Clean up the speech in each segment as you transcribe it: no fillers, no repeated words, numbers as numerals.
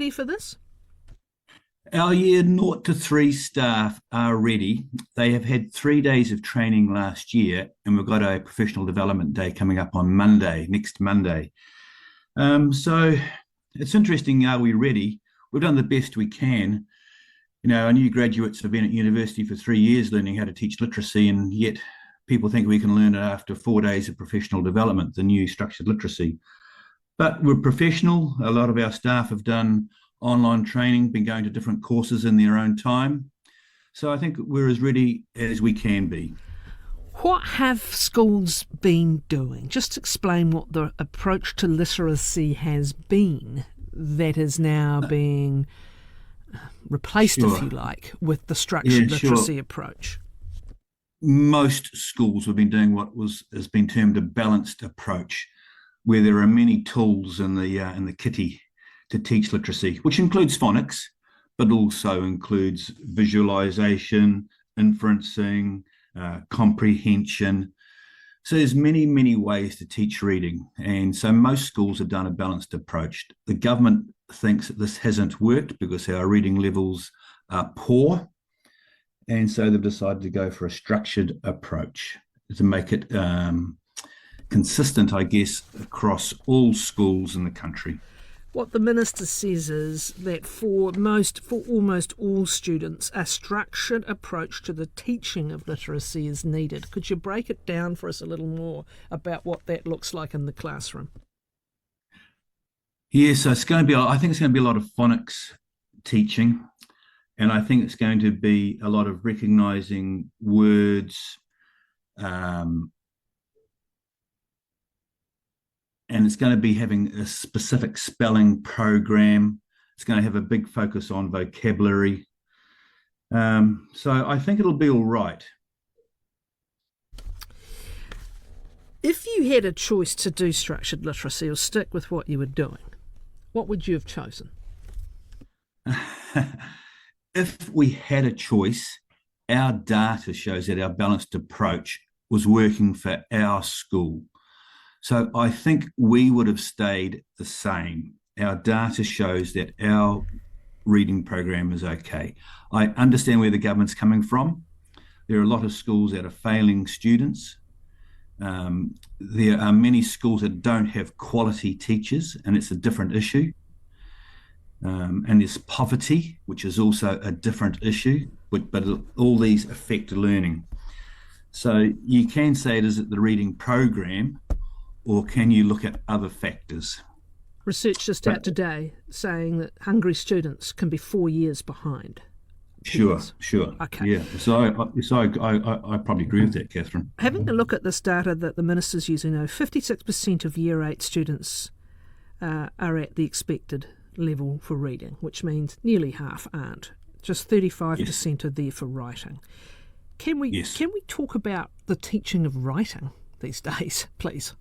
ready for this? Our year 0 to 3 staff are ready. They have had 3 days of training last year, and we've got a professional development day coming up on Monday, next Monday. So it's interesting, are we ready? We've done the best we can. Our new graduates have been at university for 3 years learning how to teach literacy, and yet people think we can learn it after 4 days of professional development, the new structured literacy. But we're professional. A lot of our staff have done online training, been going to different courses in their own time. So I think we're as ready as we can be. What have schools been doing? Just explain what the approach to literacy has been that is now being replaced, Sure. if you like, with the structured literacy Sure. approach. Most schools have been doing what has been termed a balanced approach, where there are many tools in the kitty to teach literacy, which includes phonics, but also includes visualization, inferencing, comprehension. So there's many ways to teach reading. And so most schools have done a balanced approach. The government thinks that this hasn't worked because our reading levels are poor. And so they've decided to go for a structured approach to make it consistent, I guess, across all schools in the country. What the Minister says is that for almost all students, a structured approach to the teaching of literacy is needed. Could you break it down for us a little more about what that looks like in the classroom? Yes, so I think it's going to be a lot of phonics teaching, and I think it's going to be a lot of recognising words, and it's going to be having a specific spelling program. It's going to have a big focus on vocabulary. So I think it'll be all right. If you had a choice to do structured literacy or stick with what you were doing, what would you have chosen? If we had a choice, our data shows that our balanced approach was working for our school. So I think we would have stayed the same. Our data shows that our reading program is okay. I understand where the government's coming from. There are a lot of schools that are failing students. There are many schools that don't have quality teachers, and it's a different issue. And there's poverty, which is also a different issue, but all these affect learning. So you can say it is at the reading program, or can you look at other factors? Research just out today saying that hungry students can be 4 years behind. Sure. Okay. Yeah. So I probably agree with that, Catherine. Having a look at this data that the Minister's using, 56% of Year 8 students are at the expected level for reading, which means nearly half aren't. Just 35% are there for writing. Can we talk about the teaching of writing these days, please?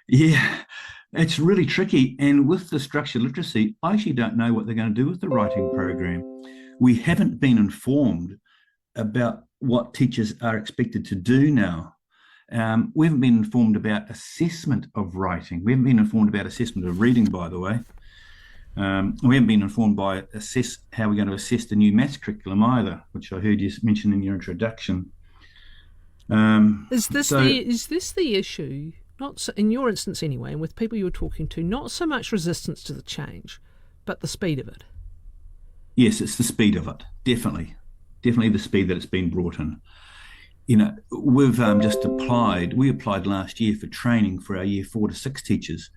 Yeah, it's really tricky. And with the structured literacy, I actually don't know what they're going to do with the writing program. We haven't been informed about what teachers are expected to do now. We haven't been informed about assessment of writing. We haven't been informed about assessment of reading, by the way. We haven't been informed by how we're going to assess the new maths curriculum either, which I heard you mention in your introduction. Is this the issue? Not so, in your instance anyway, and with people you're talking to, not so much resistance to the change, but the speed of it. Yes, it's the speed of it. Definitely the speed that it's been brought in. We've just applied. We applied last year for training for our year 4 to 6 teachers.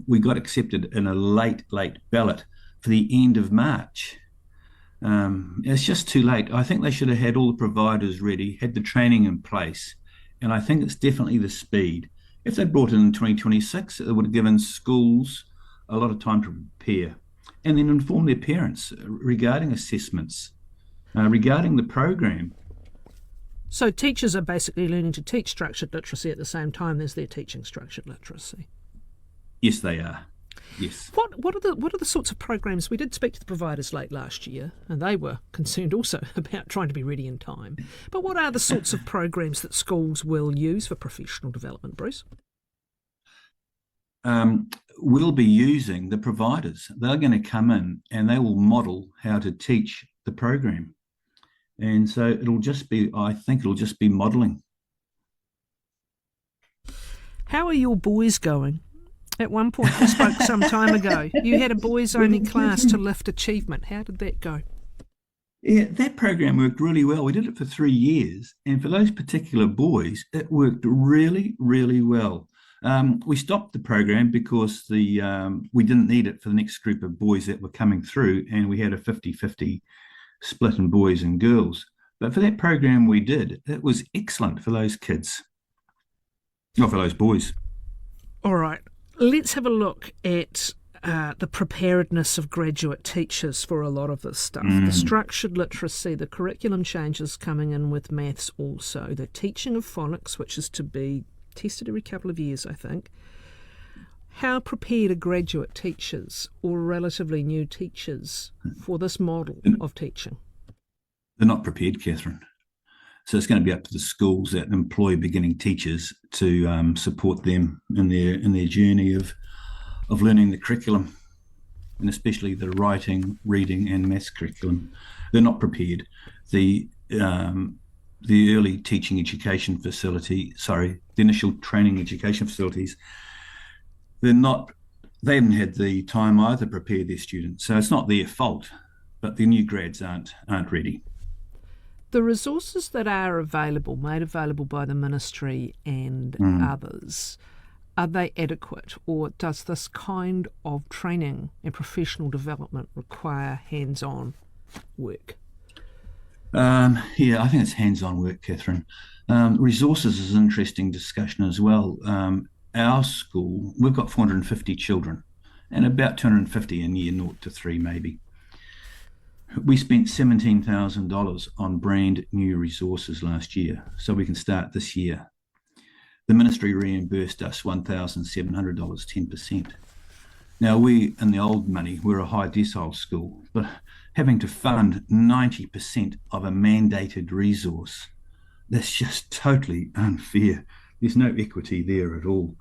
We got accepted in a late ballot for the end of March. It's just too late. I think they should have had all the providers ready, had the training in place, and I think it's definitely the speed. If they brought it in 2026, it would have given schools a lot of time to prepare and then inform their parents regarding assessments, regarding the program. So teachers are basically learning to teach structured literacy at the same time as they're teaching structured literacy. Yes, they are. Yes. What are the sorts of programs? We did speak to the providers late last year, and they were concerned also about trying to be ready in time. But what are the sorts of programs that schools will use for professional development, Bruce? will be using the providers. They're going to come in and they will model how to teach the program. And so I think it'll just be modelling. How are your boys going? At one point, we spoke some time ago. You had a boys-only class to lift achievement. How did that go? Yeah, that program worked really well. We did it for 3 years. And for those particular boys, it worked really, really well. We stopped the program because we didn't need it for the next group of boys that were coming through, and we had a 50-50 split in boys and girls. But for that program we did, it was excellent for those kids, not for those boys. All right, let's have a look at the preparedness of graduate teachers for a lot of this stuff. The structured literacy, the curriculum changes coming in with maths also, the teaching of phonics, which is to be tested every couple of years, I think. How prepared are graduate teachers or relatively new teachers for this model of teaching? They're not prepared, Catherine. So it's going to be up to the schools that employ beginning teachers to support them in their journey of learning the curriculum, and especially the writing, reading, and maths curriculum. They're not prepared. The early teaching education facility, the initial training education facilities, they haven't had the time either to prepare their students. So it's not their fault, but the new grads aren't ready. The resources that are made available by the ministry and others, are they adequate, or does this kind of training and professional development require hands-on work? I think it's hands-on work, Catherine. Resources is an interesting discussion as well. Our school, we've got 450 children and about 250 in year 0 to 3 maybe. We spent $17,000 on brand new resources last year, so we can start this year. The ministry reimbursed us $1,700, 10%. Now, we, in the old money, we're a high decile school, but having to fund 90% of a mandated resource, that's just totally unfair. There's no equity there at all.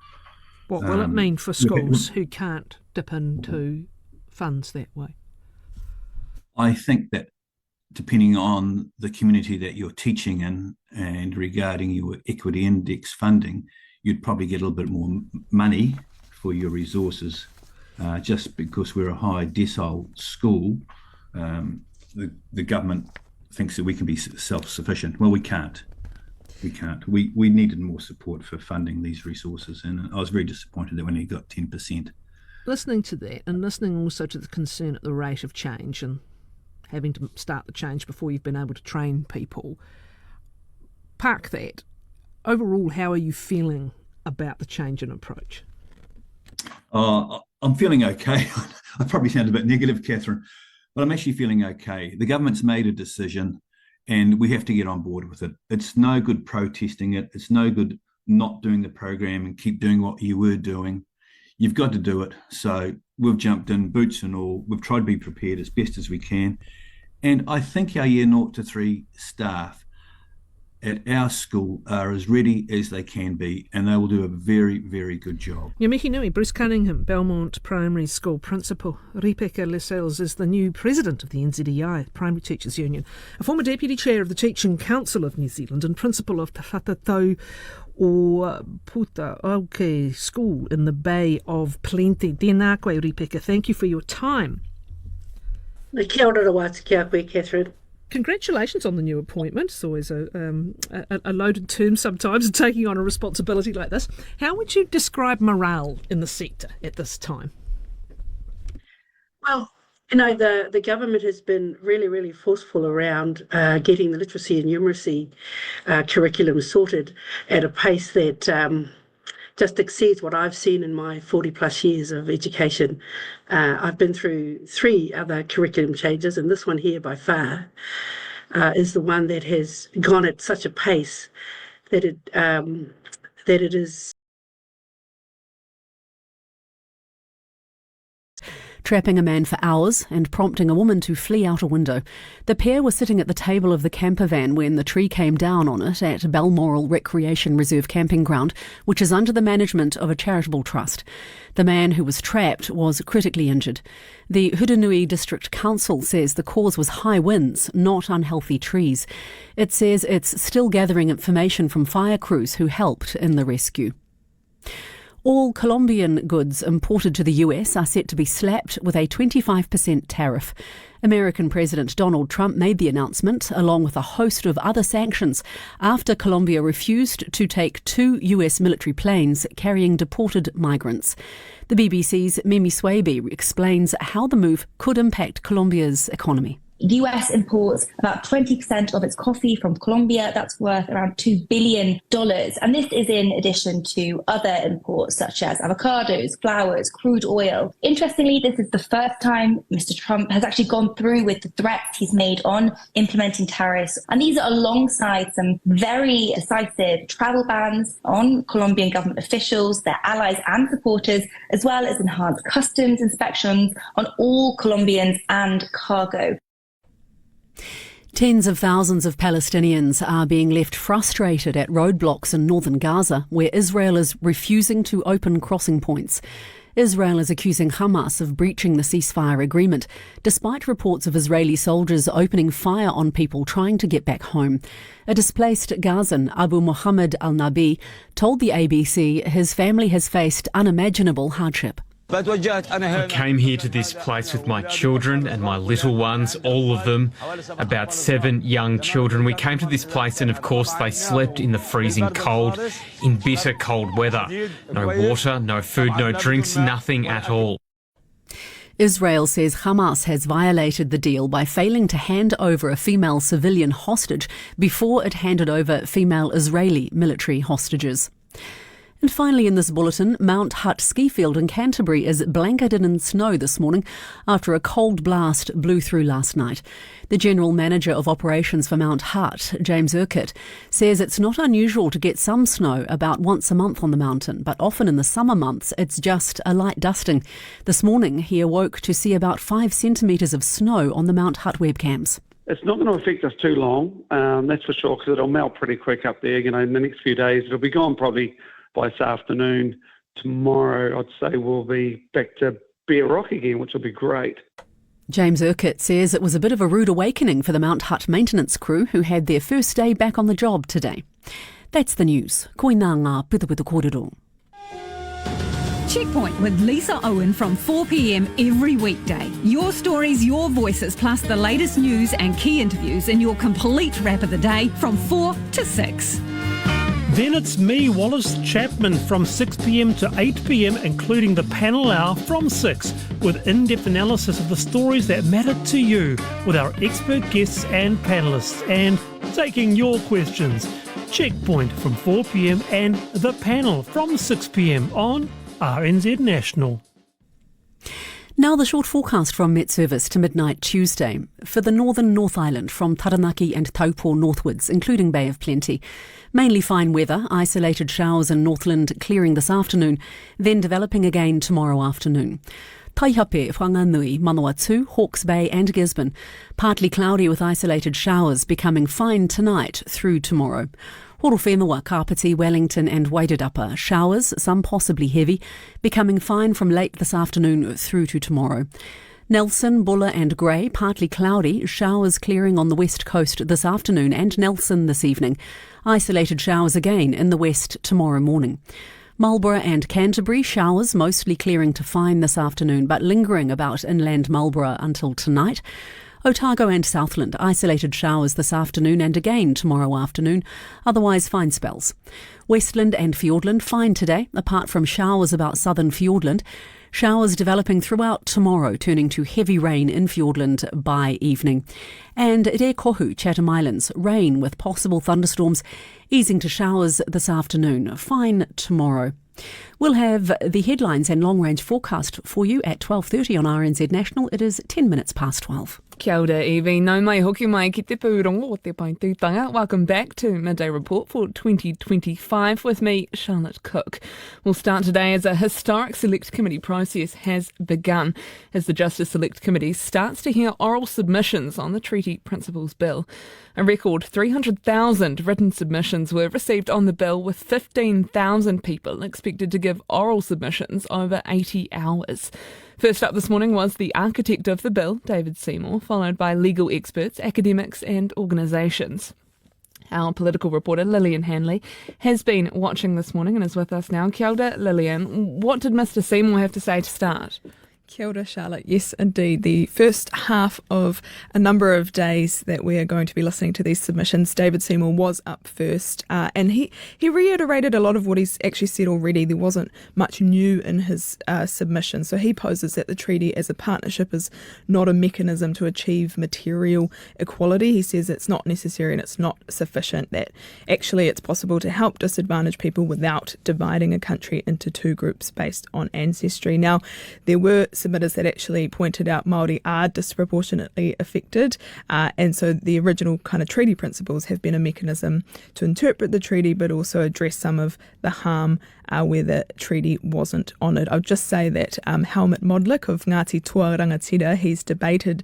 What will it mean for schools who can't dip into funds that way? I think that depending on the community that you're teaching in and regarding your equity index funding, you'd probably get a little bit more money for your resources. Just because we're a high decile school, the government thinks that we can be self-sufficient. Well, we can't. We needed more support for funding these resources, and I was very disappointed that we only got 10%. Listening to that, and listening also to the concern at the rate of change and having to start the change before you've been able to train people, park that. Overall, how are you feeling about the change in approach? I'm feeling okay. I probably sound a bit negative, Catherine, but I'm actually feeling okay. The government's made a decision and we have to get on board with it. It's no good protesting it. It's no good not doing the program and keep doing what you were doing. You've got to do it. So we've jumped in, boots and all. We've tried to be prepared as best as we can. And I think our year 0 to 3 staff at our school are as ready as they can be, and they will do a very, very good job. Yamiki Nui, Bruce Cunningham, Belmont Primary School Principal. Ripeka Lascelles is the new President of the NZEI, Primary Teachers Union, a former Deputy Chair of the Teaching Council of New Zealand and Principal of Te Whatatau o Puta School in the Bay of Plenty. Tēnā koe, Ripeka. Thank you for your time. Kia ora wātu ki a koe, Catherine. Congratulations on the new appointment. It's always a loaded term sometimes, taking on a responsibility like this. How would you describe morale in the sector at this time? Well, the government has been really, really forceful around getting the literacy and numeracy curriculum sorted at a pace that just exceeds what I've seen in my 40 plus years of education. I've been through 3 other curriculum changes, and this one here by far is the one that has gone at such a pace that it is. trapping a man for hours and prompting a woman to flee out a window. The pair were sitting at the table of the camper van when the tree came down on it at Balmoral Recreation Reserve Camping Ground, which is under the management of a charitable trust. The man who was trapped was critically injured. The Hurunui District Council says the cause was high winds, not unhealthy trees. It says it's still gathering information from fire crews who helped in the rescue. All Colombian goods imported to the US are set to be slapped with a 25% tariff. American President Donald Trump made the announcement, along with a host of other sanctions, after Colombia refused to take 2 US military planes carrying deported migrants. The BBC's Mimi Swaby explains how the move could impact Colombia's economy. The US imports about 20% of its coffee from Colombia. That's worth around $2 billion. And this is in addition to other imports such as avocados, flowers, crude oil. Interestingly, this is the first time Mr. Trump has actually gone through with the threats he's made on implementing tariffs. And these are alongside some very decisive travel bans on Colombian government officials, their allies and supporters, as well as enhanced customs inspections on all Colombians and cargo. Tens of thousands of Palestinians are being left frustrated at roadblocks in northern Gaza, where Israel is refusing to open crossing points. Israel is accusing Hamas of breaching the ceasefire agreement, despite reports of Israeli soldiers opening fire on people trying to get back home. A displaced Gazan, Abu Mohammed al-Nabi, told the ABC his family has faced unimaginable hardship. I came here to this place with my children and my little ones, all of them, about 7 young children. We came to this place and, of course, they slept in the freezing cold, in bitter cold weather. No water, no food, no drinks, nothing at all. Israel says Hamas has violated the deal by failing to hand over a female civilian hostage before it handed over female Israeli military hostages. And finally in this bulletin, Mount Hutt ski field in Canterbury is blanketed in snow this morning after a cold blast blew through last night. The General Manager of Operations for Mount Hutt, James Urquhart, says it's not unusual to get some snow about once a month on the mountain, but often in the summer months it's just a light dusting. This morning he awoke to see about 5 centimetres of snow on the Mount Hutt webcams. It's not going to affect us too long, that's for sure, because it'll melt pretty quick up there. In the next few days it'll be gone probably by this afternoon. Tomorrow, I'd say we'll be back to bare rock again, which will be great. James Urquhart says it was a bit of a rude awakening for the Mount Hutt maintenance crew who had their first day back on the job today. That's the news. Koina ngā pita kōrero. Checkpoint with Lisa Owen from 4 p.m. every weekday. Your stories, your voices, plus the latest news and key interviews in your complete wrap of the day from 4 to 6. Then it's me, Wallace Chapman, from 6 p.m. to 8 p.m, including the panel hour from 6, with in-depth analysis of the stories that matter to you, with our expert guests and panellists, and taking your questions. Checkpoint from 4 p.m. and the panel from 6 p.m. on RNZ National. Now the short forecast from Met Service to midnight Tuesday. For the northern North Island from Taranaki and Taupo northwards, including Bay of Plenty. Mainly fine weather, isolated showers in Northland clearing this afternoon, then developing again tomorrow afternoon. Taihape, Whanganui, Manawatu, Hawke's Bay and Gisborne. Partly cloudy with isolated showers, becoming fine tonight through tomorrow. Horowhenua, Kapiti, Wellington and Wairarapa. Showers, some possibly heavy, becoming fine from late this afternoon through to tomorrow. Nelson, Buller and Grey, partly cloudy, showers clearing on the west coast this afternoon and Nelson this evening. Isolated showers again in the west tomorrow morning. Marlborough and Canterbury, showers mostly clearing to fine this afternoon but lingering about inland Marlborough until tonight. Otago and Southland, isolated showers this afternoon and again tomorrow afternoon, otherwise fine spells. Westland and Fiordland, fine today, apart from showers about southern Fiordland. Showers developing throughout tomorrow, turning to heavy rain in Fiordland by evening. And Re Kohu, Chatham Islands, rain with possible thunderstorms, easing to showers this afternoon, fine tomorrow. We'll have the headlines and long-range forecast for you at 12:30 on RNZ National. It is 10 minutes past 12. Kia ora, Evie. Nau mai hoki mai ki te pūrongo o te paitūtanga. Welcome back to Midday Report for 2025 with me, Charlotte Cook. We'll start today as a historic Select Committee process has begun as the Justice Select Committee starts to hear oral submissions on the Treaty Principles Bill. A record 300,000 written submissions were received on the bill, with 15,000 people expected to give oral submissions over 80 hours. First up this morning was the architect of the bill, David Seymour, followed by legal experts, academics and organisations. Our political reporter, Lillian Hanley, has been watching this morning and is with us now. Kia ora, Lillian. What did Mr Seymour have to say to start? Kia ora, Charlotte. Yes, indeed. The first half of a number of days that we are going to be listening to these submissions, David Seymour was up first, and he reiterated a lot of what he's actually said already. There wasn't much new in his submission. So he poses that the treaty as a partnership is not a mechanism to achieve material equality. He says it's not necessary and it's not sufficient, that actually it's possible to help disadvantaged people without dividing a country into two groups based on ancestry. Now, there were submitters that actually pointed out Māori are disproportionately affected, and so the original kind of treaty principles have been a mechanism to interpret the treaty but also address some of the harm where the treaty wasn't honoured. I'll just say that Helmut Modlik of Ngāti Toa Rangatira, he's debated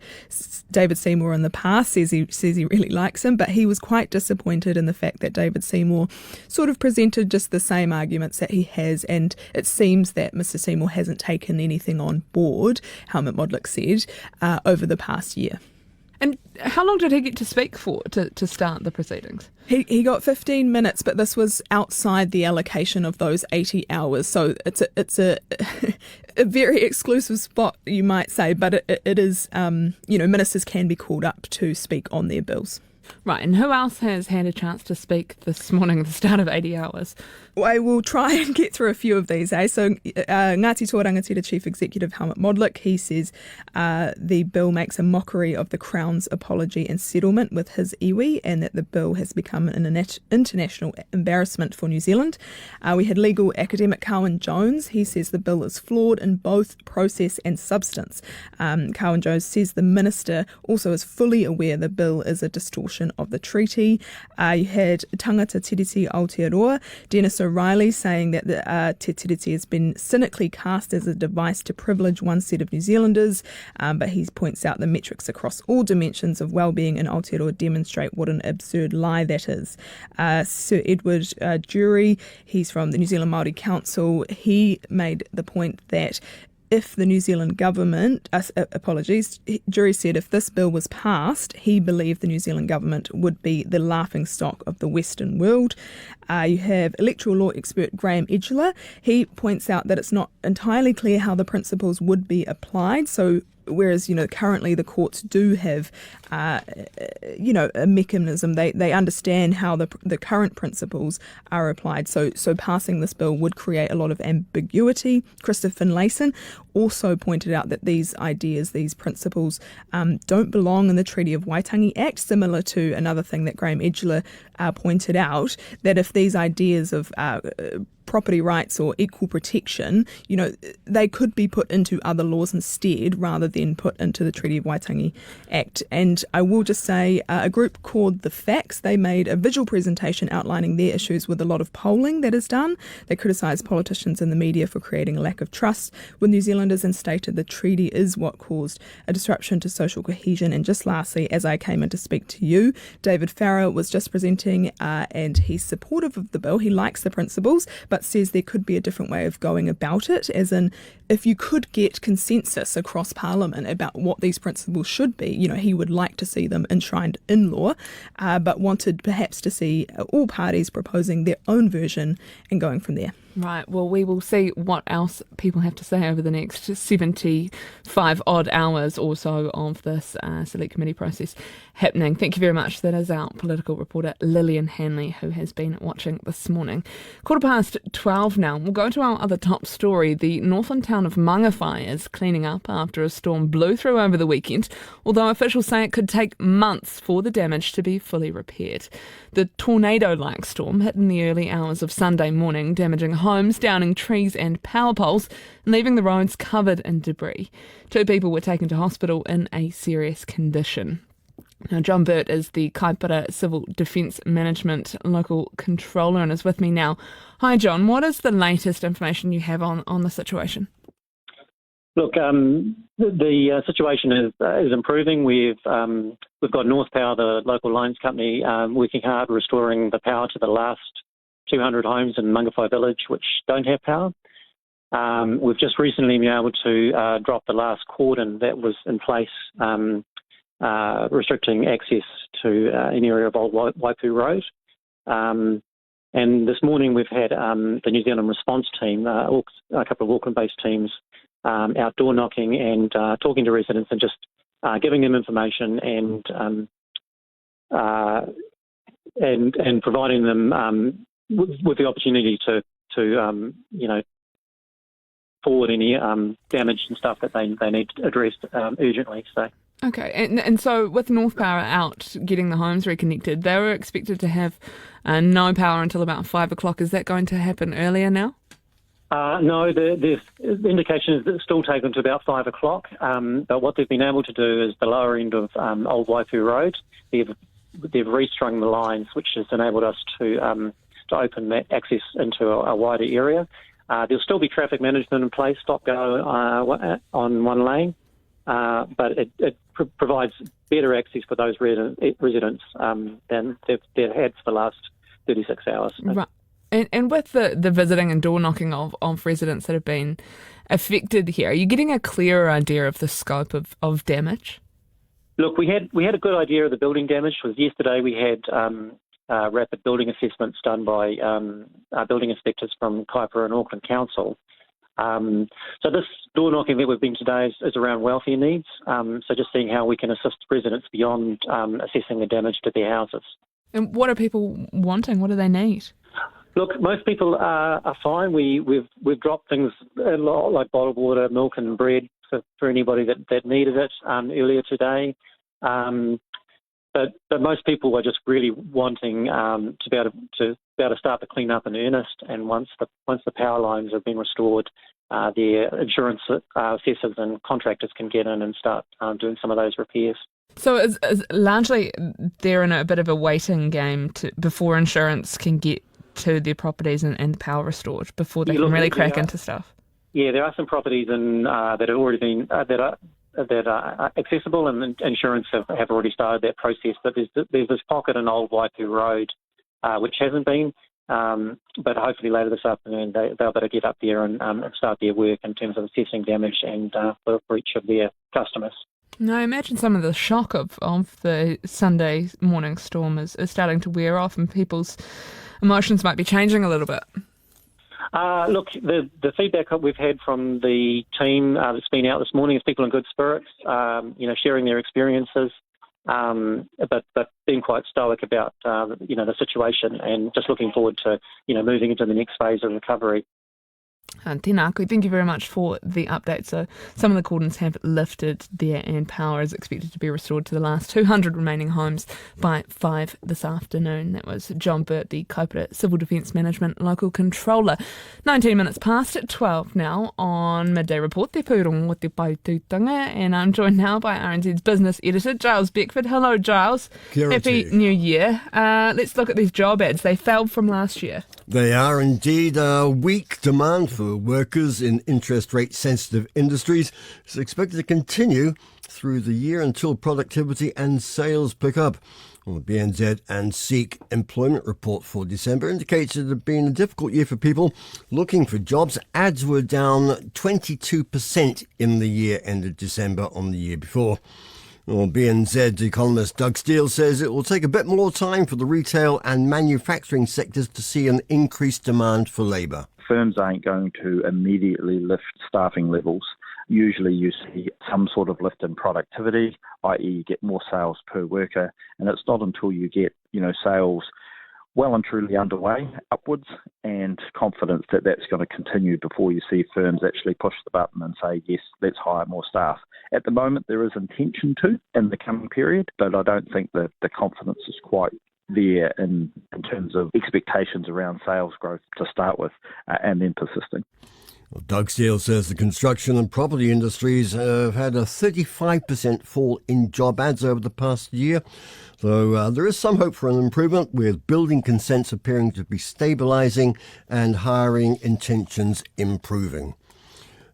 David Seymour in the past, says he really likes him, but he was quite disappointed in the fact that David Seymour sort of presented just the same arguments that he has, and it seems that Mr Seymour hasn't taken anything on board, Helmut Modlik said, over the past year. And how long did he get to speak for to start the proceedings? He got 15 minutes, but this was outside the allocation of those 80 hours. So it's a a very exclusive spot, you might say, but it is, ministers can be called up to speak on their bills. Right, and who else has had a chance to speak this morning at the start of 80 hours? I will try and get through a few of these. So Ngāti Toa Rangatira Chief Executive Helmut Modlik, he says the bill makes a mockery of the Crown's apology and settlement with his iwi, and that the bill has become an international embarrassment for New Zealand. We had legal academic Cowan Jones. He says the bill is flawed in both process and substance. Cowan Jones says the minister also is fully aware the bill is a distortion of the treaty. You had Tangata Tiriti Aotearoa, Dennis O'Reilly, saying that the Te Tiriti has been cynically cast as a device to privilege one set of New Zealanders, but he points out the metrics across all dimensions of well-being in Aotearoa demonstrate what an absurd lie that is. Sir Edward Jury, he's from the New Zealand Māori Council, he made the point that if the New Zealand government, Jury said if this bill was passed, he believed the New Zealand government would be the laughingstock of the Western world. You have electoral law expert Graham Edgeler. He points out that it's not entirely clear how the principles would be applied. So whereas, currently the courts do have, a mechanism. They understand how the current principles are applied. So passing this bill would create a lot of ambiguity. Christopher Finlayson also pointed out that these ideas, these principles, don't belong in the Treaty of Waitangi Act, similar to another thing that Graham Edgeler pointed out, that if these ideas of property rights or equal protection, they could be put into other laws instead rather than put into the Treaty of Waitangi Act. And I will just say a group called The Facts, they made a visual presentation outlining their issues with a lot of polling that is done. They criticised politicians and the media for creating a lack of trust with New Zealanders and stated the treaty is what caused a disruption to social cohesion. And just lastly, as I came in to speak to you, David Farrar was just presenting and he's supportive of the bill. He likes the principles, but says there could be a different way of going about it, as in if you could get consensus across Parliament about what these principles should be, he would like to see them enshrined in law, but wanted perhaps to see all parties proposing their own version and going from there. Right, well, we will see what else people have to say over the next 75 odd hours or so of this Select Committee process happening. Thank you very much. That is our political reporter, Lillian Hanley, who has been watching this morning. 12:15 now. We'll go to our other top story. The northern town of Mangawhai is cleaning up after a storm blew through over the weekend, although officials say it could take months for the damage to be fully repaired. The tornado-like storm hit in the early hours of Sunday morning, damaging homes, downing trees and power poles, and leaving the roads covered in debris. 2 people were taken to hospital in a serious condition. Now, John Burt is the Kaipara Civil Defence Management Local Controller and is with me now. Hi, John. What is the latest information you have on the situation? Look, the situation is improving. We've got North Power, the local lines company, working hard restoring the power to the last 200 homes in Mangawhai Village which don't have power. We've just recently been able to drop the last cordon that was in place, restricting access to an area of Old Waipu Road. And this morning we've had the New Zealand response team, a couple of Auckland-based teams, outdoor knocking and talking to residents and just giving them information and providing them with the opportunity to forward any damage and stuff that they need addressed urgently. So. Okay, and so with North Power out getting the homes reconnected, they were expected to have no power until about 5 o'clock. Is that going to happen earlier now? No, the indication is that it's still taken to about 5 o'clock. But what they've been able to do is the lower end of Old Waipu Road. They've restrung the lines, which has enabled us to open that access into a wider area. There'll still be traffic management in place, stop-go on one lane, but it provides better access for those residents than they've had for the last 36 hours. Right. And with the visiting and door knocking of residents that have been affected here, are you getting a clearer idea of the scope of damage? Look, we had a good idea of the building damage. Was yesterday we had rapid building assessments done by building inspectors from Kaipara and Auckland Council. So this door knocking that we've been today is around welfare needs. So just seeing how we can assist residents beyond assessing the damage to their houses. And what are people wanting? What do they need? Look, most people are fine. We've dropped things a lot like bottled water, milk and bread for anybody that needed it earlier today. But most people are just really wanting to be able to start the clean up in earnest. And once the power lines have been restored, their insurance assessors and contractors can get in and start doing some of those repairs. So is largely they're in a bit of a waiting game before insurance can get to their properties and the power restored before they can really crack into stuff? Yeah, there are some properties that have already been that are accessible, and insurance have already started that process. But there's this pocket in Old Waipu Road which hasn't been, but hopefully later this afternoon they'll better get up there and start their work in terms of assessing damage and for each of their customers. Now, I imagine some of the shock of the Sunday morning storm is starting to wear off and people's emotions might be changing a little bit. Look, the feedback we've had from the team that's been out this morning is people in good spirits, sharing their experiences, but being quite stoic about, the situation and just looking forward to, moving into the next phase of recovery. And tēnā koe, thank you very much for the update. So some of the cordons have lifted there and power is expected to be restored to the last 200 remaining homes by 5 this afternoon. That was John Burt, the Kaipara Civil Defence Management Local Controller. 19 minutes past 12 now on Midday Report, te pūrongo o te pautūtanga, and I'm joined now by RNZ's business editor, Giles Beckford. Hello, Giles. Kia ora. Happy New Year. Let's look at these job ads. They fell from last year. They are indeed. Weak demand for workers in interest rate sensitive industries is expected to continue through the year until productivity and sales pick up. Well, the BNZ and SEEK employment report for December indicates it had been a difficult year for people looking for jobs. Ads were down 22% in the year ended December on the year before. Well, BNZ economist Doug Steele says it will take a bit more time for the retail and manufacturing sectors to see an increased demand for labour. Firms aren't going to immediately lift staffing levels. Usually you see some sort of lift in productivity, i.e. you get more sales per worker, and it's not until you get, sales well and truly underway upwards and confidence that that's going to continue before you see firms actually push the button and say, yes, let's hire more staff. At the moment, there is intention to in the coming period, but I don't think that the confidence is quite there in terms of expectations around sales growth to start with, and then persisting. Well, Doug Steele says the construction and property industries have had a 35% fall in job ads over the past year, though there is some hope for an improvement, with building consents appearing to be stabilising and hiring intentions improving.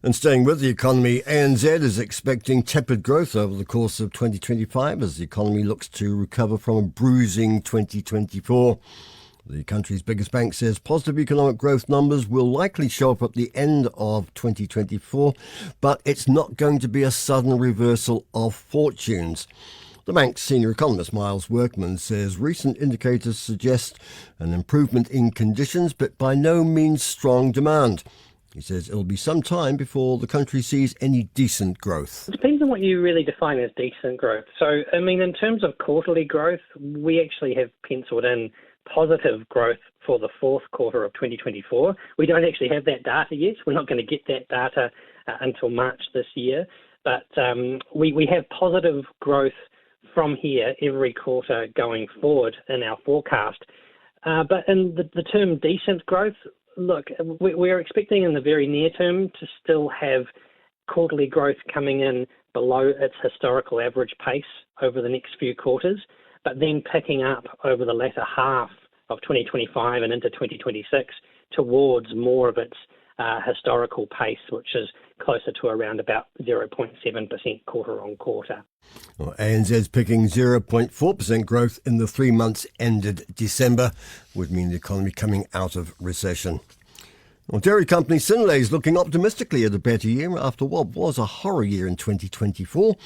And staying with the economy, ANZ is expecting tepid growth over the course of 2025 as the economy looks to recover from a bruising 2024. The country's biggest bank says positive economic growth numbers will likely show up at the end of 2024, but it's not going to be a sudden reversal of fortunes. The bank's senior economist, Miles Workman, says recent indicators suggest an improvement in conditions, but by no means strong demand. He says it'll be some time before the country sees any decent growth. It depends on what you really define as decent growth. So, in terms of quarterly growth, we actually have penciled in positive growth for the fourth quarter of 2024. We don't actually have that data yet. We're not going to get that data until March this year. But we have positive growth from here every quarter going forward in our forecast. But in the term decent growth, look, we're expecting in the very near term to still have quarterly growth coming in below its historical average pace over the next few quarters, but then picking up over the latter half of 2025 and into 2026 towards more of its historical pace, which is closer to around about 0.7% quarter on quarter. Well, ANZ's picking 0.4% growth in the 3 months ended December, would mean the economy coming out of recession. Well, dairy company Synlait is looking optimistically at a better year after what was a horror year in 2024.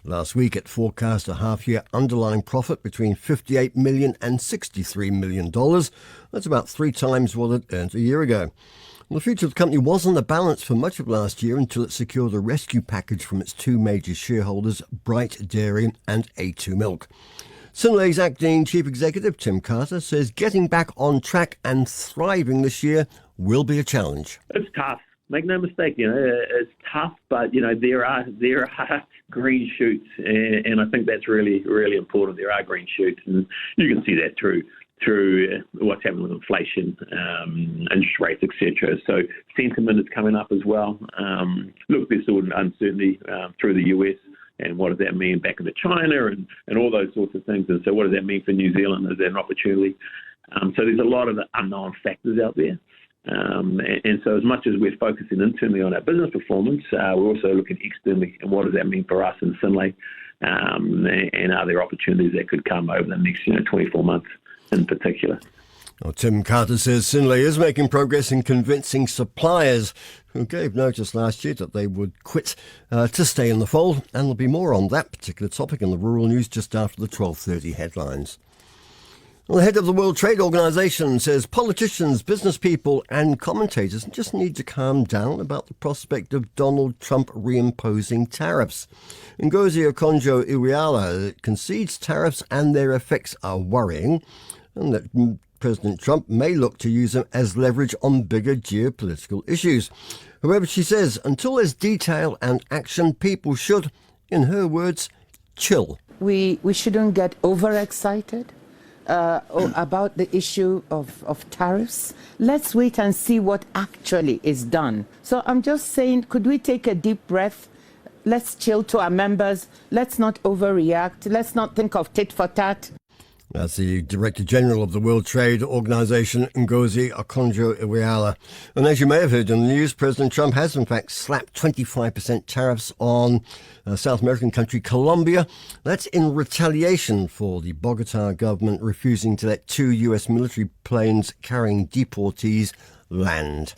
Last week it forecast a half-year underlying profit between $58 million and $63 million. That's about 3 times what it earned a year ago. The future of the company was on the balance for much of last year until it secured a rescue package from its 2 major shareholders, Bright Dairy and A2 Milk. Synlait's acting chief executive, Tim Carter, says getting back on track and thriving this year will be a challenge. It's tough. Make no mistake, it's tough, but there are green shoots, and I think that's really, really important. There are green shoots, and you can see that through what's happening with inflation, interest rates, etc. So sentiment is coming up as well. Look, there's still uncertainty through the US, and what does that mean back into China and all those sorts of things. And so what does that mean for New Zealand? Is that an opportunity? So there's a lot of the unknown factors out there. And so as much as we're focusing internally on our business performance, we're also looking externally and what does that mean for us in Synlait, and are there opportunities that could come over the next 24 months in particular. Well, Tim Carter says Synlait is making progress in convincing suppliers who gave notice last year that they would quit to stay in the fold, and there'll be more on that particular topic in the rural news just after the 12:30 headlines. Well, the head of the World Trade Organization says politicians, business people and commentators just need to calm down about the prospect of Donald Trump reimposing tariffs. Ngozi Okonjo-Iweala concedes tariffs and their effects are worrying, and that President Trump may look to use them as leverage on bigger geopolitical issues. However, she says until there's detail and action, people should, in her words, chill. We shouldn't get overexcited about the issue of tariffs. Let's wait and see what actually is done. So I'm just saying, could we take a deep breath? Let's chill to our members. Let's not overreact. Let's not think of tit for tat. That's the Director General of the World Trade Organization, Ngozi Okonjo-Iweala. And as you may have heard in the news, President Trump has in fact slapped 25% tariffs on South American country Colombia. That's in retaliation for the Bogota government refusing to let 2 US military planes carrying deportees land.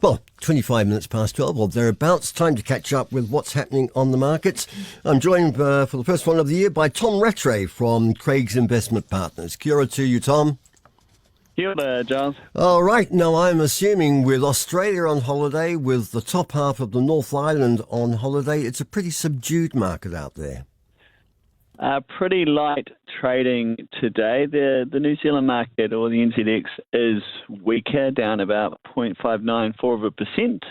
Well, 25 minutes past 12 or thereabouts. Time to catch up with what's happening on the markets. I'm joined for the first one of the year by Tom Rattray from Craig's Investment Partners. Kia ora to you, Tom. Kia ora, Giles. All right. Now, I'm assuming with Australia on holiday, with the top half of the North Island on holiday, it's a pretty subdued market out there. Pretty light trading today. The New Zealand market, or the NZX, is weaker, down about 0.594%,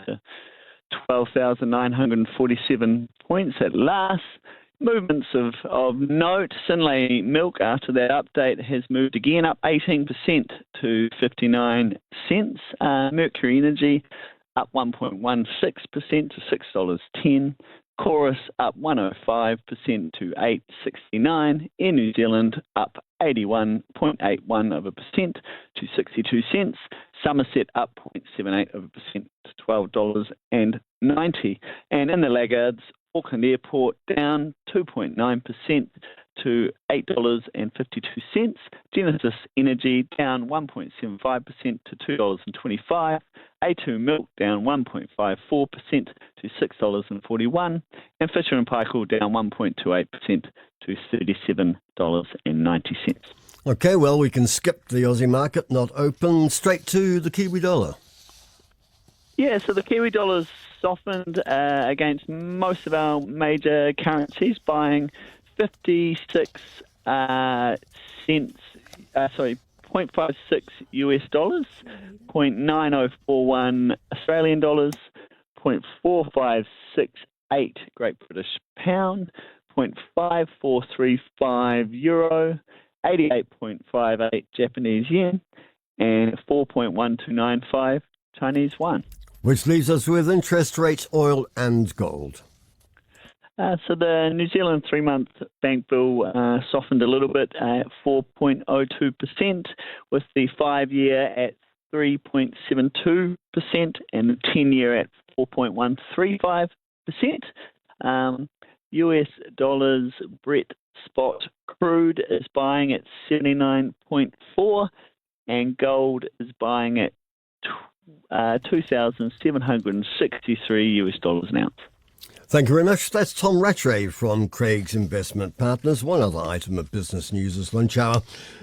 12,947 points at last. Movements of note. Synlait milk after that update has moved again up 18% to 59 cents. Mercury Energy up 1.16% to $6.10. Chorus up 105% to $8.69. Air New Zealand up 81.81% to 62 cents. Somerset up 0.78% to $12.90. And in the laggards, Auckland Airport down 2.9% to $8.52. Genesis Energy down 1.75% to $2.25. A2 Milk down 1.54% to $6.41. And Fisher & Paykel down 1.28% to $37.90. OK, well, we can skip the Aussie market, not open, straight to the Kiwi dollar. Yeah, so the Kiwi dollar's softened against most of our major currencies, buying 56 cents, 0.56 US dollars, 0.9041 Australian dollars, 0.4568 Great British pound, 0.5435 euro, 88.58 Japanese yen, and 4.1295 Chinese yuan. Which leaves us with interest rates, oil and gold. So the New Zealand 3-month bank bill softened a little bit at 4.02%, with the 5-year at 3.72% and the 10-year at 4.135%. US dollars Brent spot crude is buying at 79.4, and gold is buying at $2,763 an ounce. Thank you very much. That's Tom Rattray from Craig's Investment Partners. One other item of business news this lunch hour.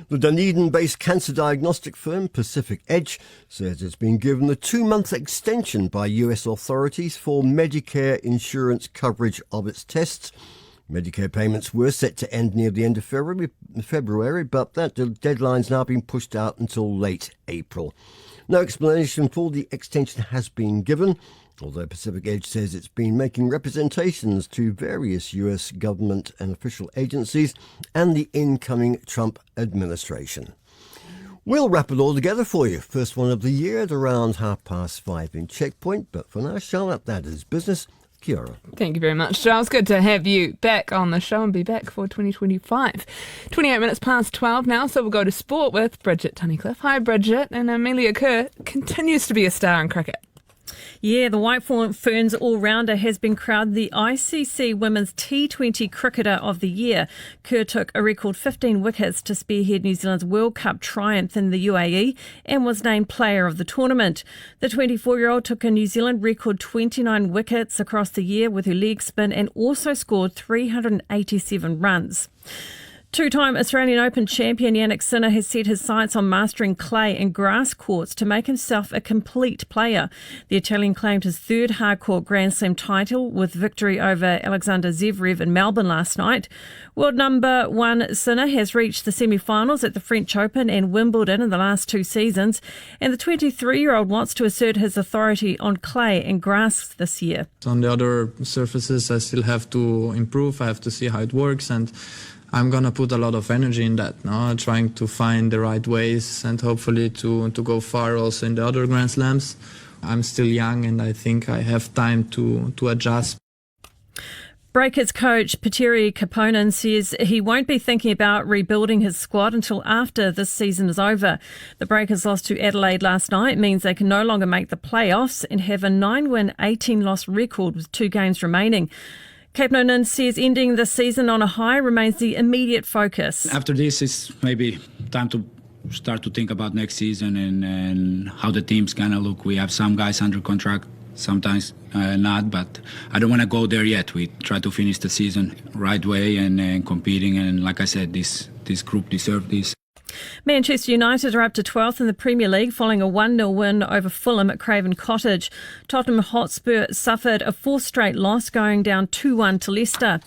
The Dunedin-based cancer diagnostic firm Pacific Edge says it's been given a 2-month extension by US authorities for Medicare insurance coverage of its tests. Medicare payments were set to end near the end of February, but that deadline's now been pushed out until late April. No explanation for the extension has been given, although Pacific Edge says it's been making representations to various US government and official agencies and the incoming Trump administration. We'll wrap it all together for you. First one of the year at around 5:30 in Checkpoint. But for now, Charlotte, that is business. Kia ora. Thank you very much, Charles. Good to have you back on the show and be back for 2025. 28 minutes past 12 now, so we'll go to sport with Bridget Tunnicliffe. Hi, Bridget. And Amelia Kerr continues to be a star in cricket. Yeah, the White Ferns all-rounder has been crowned the ICC Women's T20 Cricketer of the Year. Kerr took a record 15 wickets to spearhead New Zealand's World Cup triumph in the UAE and was named Player of the Tournament. The 24-year-old took a New Zealand record 29 wickets across the year with her leg spin and also scored 387 runs. Two-time Australian Open champion Yannick Sinner has set his sights on mastering clay and grass courts to make himself a complete player. The Italian claimed his third hardcourt Grand Slam title with victory over Alexander Zverev in Melbourne last night. World number 1 Sinner has reached the semi-finals at the French Open and Wimbledon in the last 2 seasons, and the 23-year-old wants to assert his authority on clay and grass this year. On the other surfaces, I still have to improve. I have to see how it works, and I'm going to put a lot of energy in that, trying to find the right ways and hopefully to go far also in the other Grand Slams. I'm still young and I think I have time to adjust. Breakers coach Petteri Kaponen says he won't be thinking about rebuilding his squad until after this season is over. The Breakers loss to Adelaide last night means they can no longer make the playoffs and have a 9-win, 18-loss record with 2 games remaining. Kaponen says ending the season on a high remains the immediate focus. After this, it's maybe time to start to think about next season and how the team's going to look. We have some guys under contract, sometimes not, but I don't want to go there yet. We try to finish the season right way and competing. And like I said, this group deserves this. Manchester United are up to 12th in the Premier League following a 1-0 win over Fulham at Craven Cottage. Tottenham Hotspur suffered a 4th straight loss, going down 2-1 to Leicester.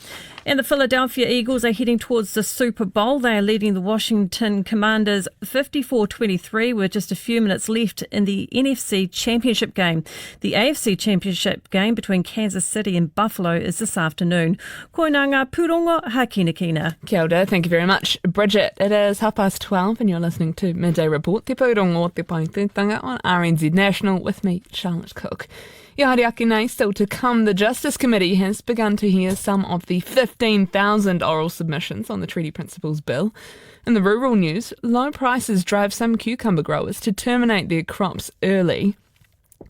And the Philadelphia Eagles are heading towards the Super Bowl. They are leading the Washington Commanders 54-23 with just a few minutes left in the NFC Championship game. The AFC Championship game between Kansas City and Buffalo is this afternoon. Koinanga Purongo Hakinakina. Kia ora, thank you very much, Bridget. It is 12:30 and you're listening to Midday Report, Te Paurongo Te Paitutanga on RNZ National with me, Charlotte Cook. Yahariaki nei, still to come, the Justice Committee has begun to hear some of the 15,000 oral submissions on the Treaty Principles Bill. In the rural news, low prices drive some cucumber growers to terminate their crops early.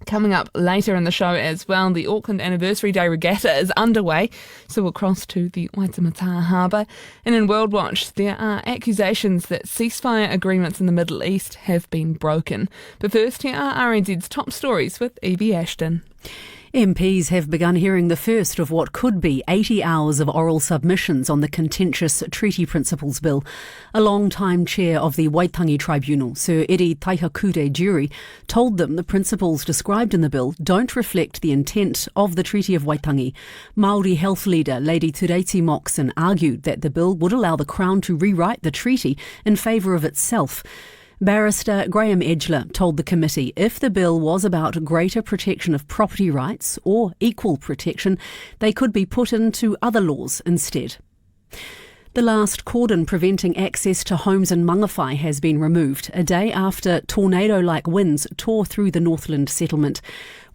Coming up later in the show as well, the Auckland Anniversary Day Regatta is underway, so we'll cross to the Waitemata Harbour. And in World Watch, there are accusations that ceasefire agreements in the Middle East have been broken. But first, here are RNZ's top stories with Evie Ashton. MPs have begun hearing the first of what could be 80 hours of oral submissions on the contentious Treaty Principles Bill. A long-time chair of the Waitangi Tribunal, Sir Eri Taihakure Jury, told them the principles described in the bill don't reflect the intent of the Treaty of Waitangi. Māori health leader Lady Tureiti Moxon argued that the bill would allow the Crown to rewrite the treaty in favour of itself. Barrister Graham Edgler told the committee if the bill was about greater protection of property rights or equal protection, they could be put into other laws instead. The last cordon preventing access to homes in Mangawhai has been removed, a day after tornado-like winds tore through the Northland settlement.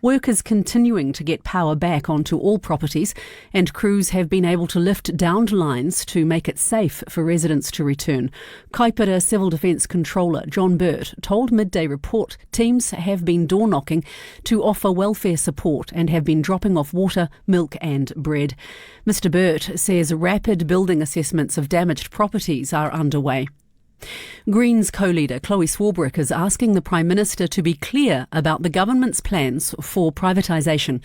Workers continuing to get power back onto all properties, and crews have been able to lift downed lines to make it safe for residents to return. Kaipara Civil Defence Controller John Burt told Midday Report teams have been door-knocking to offer welfare support and have been dropping off water, milk and bread. Mr Burt says rapid building assessments of damaged properties are underway. Greens co-leader Chloe Swarbrick is asking the Prime Minister to be clear about the government's plans for privatisation.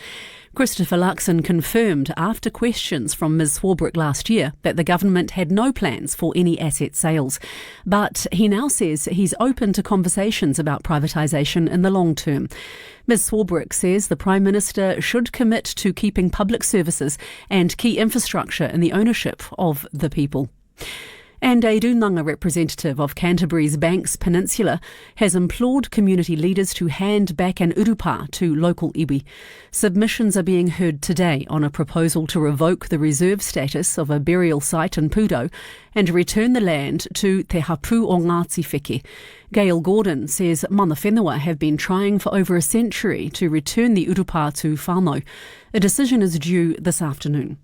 Christopher Luxon confirmed after questions from Ms Swarbrick last year that the government had no plans for any asset sales. But he now says he's open to conversations about privatisation in the long term. Ms Swarbrick says the Prime Minister should commit to keeping public services and key infrastructure in the ownership of the people. And a Dunanga representative of Canterbury's Banks Peninsula has implored community leaders to hand back an urupa to local iwi. Submissions are being heard today on a proposal to revoke the reserve status of a burial site in Pudo and return the land to Te Hapu o Ngāti Wheke. Gail Gordon says mana whenua have been trying for over a century to return the urupa to whānau. A decision is due this afternoon.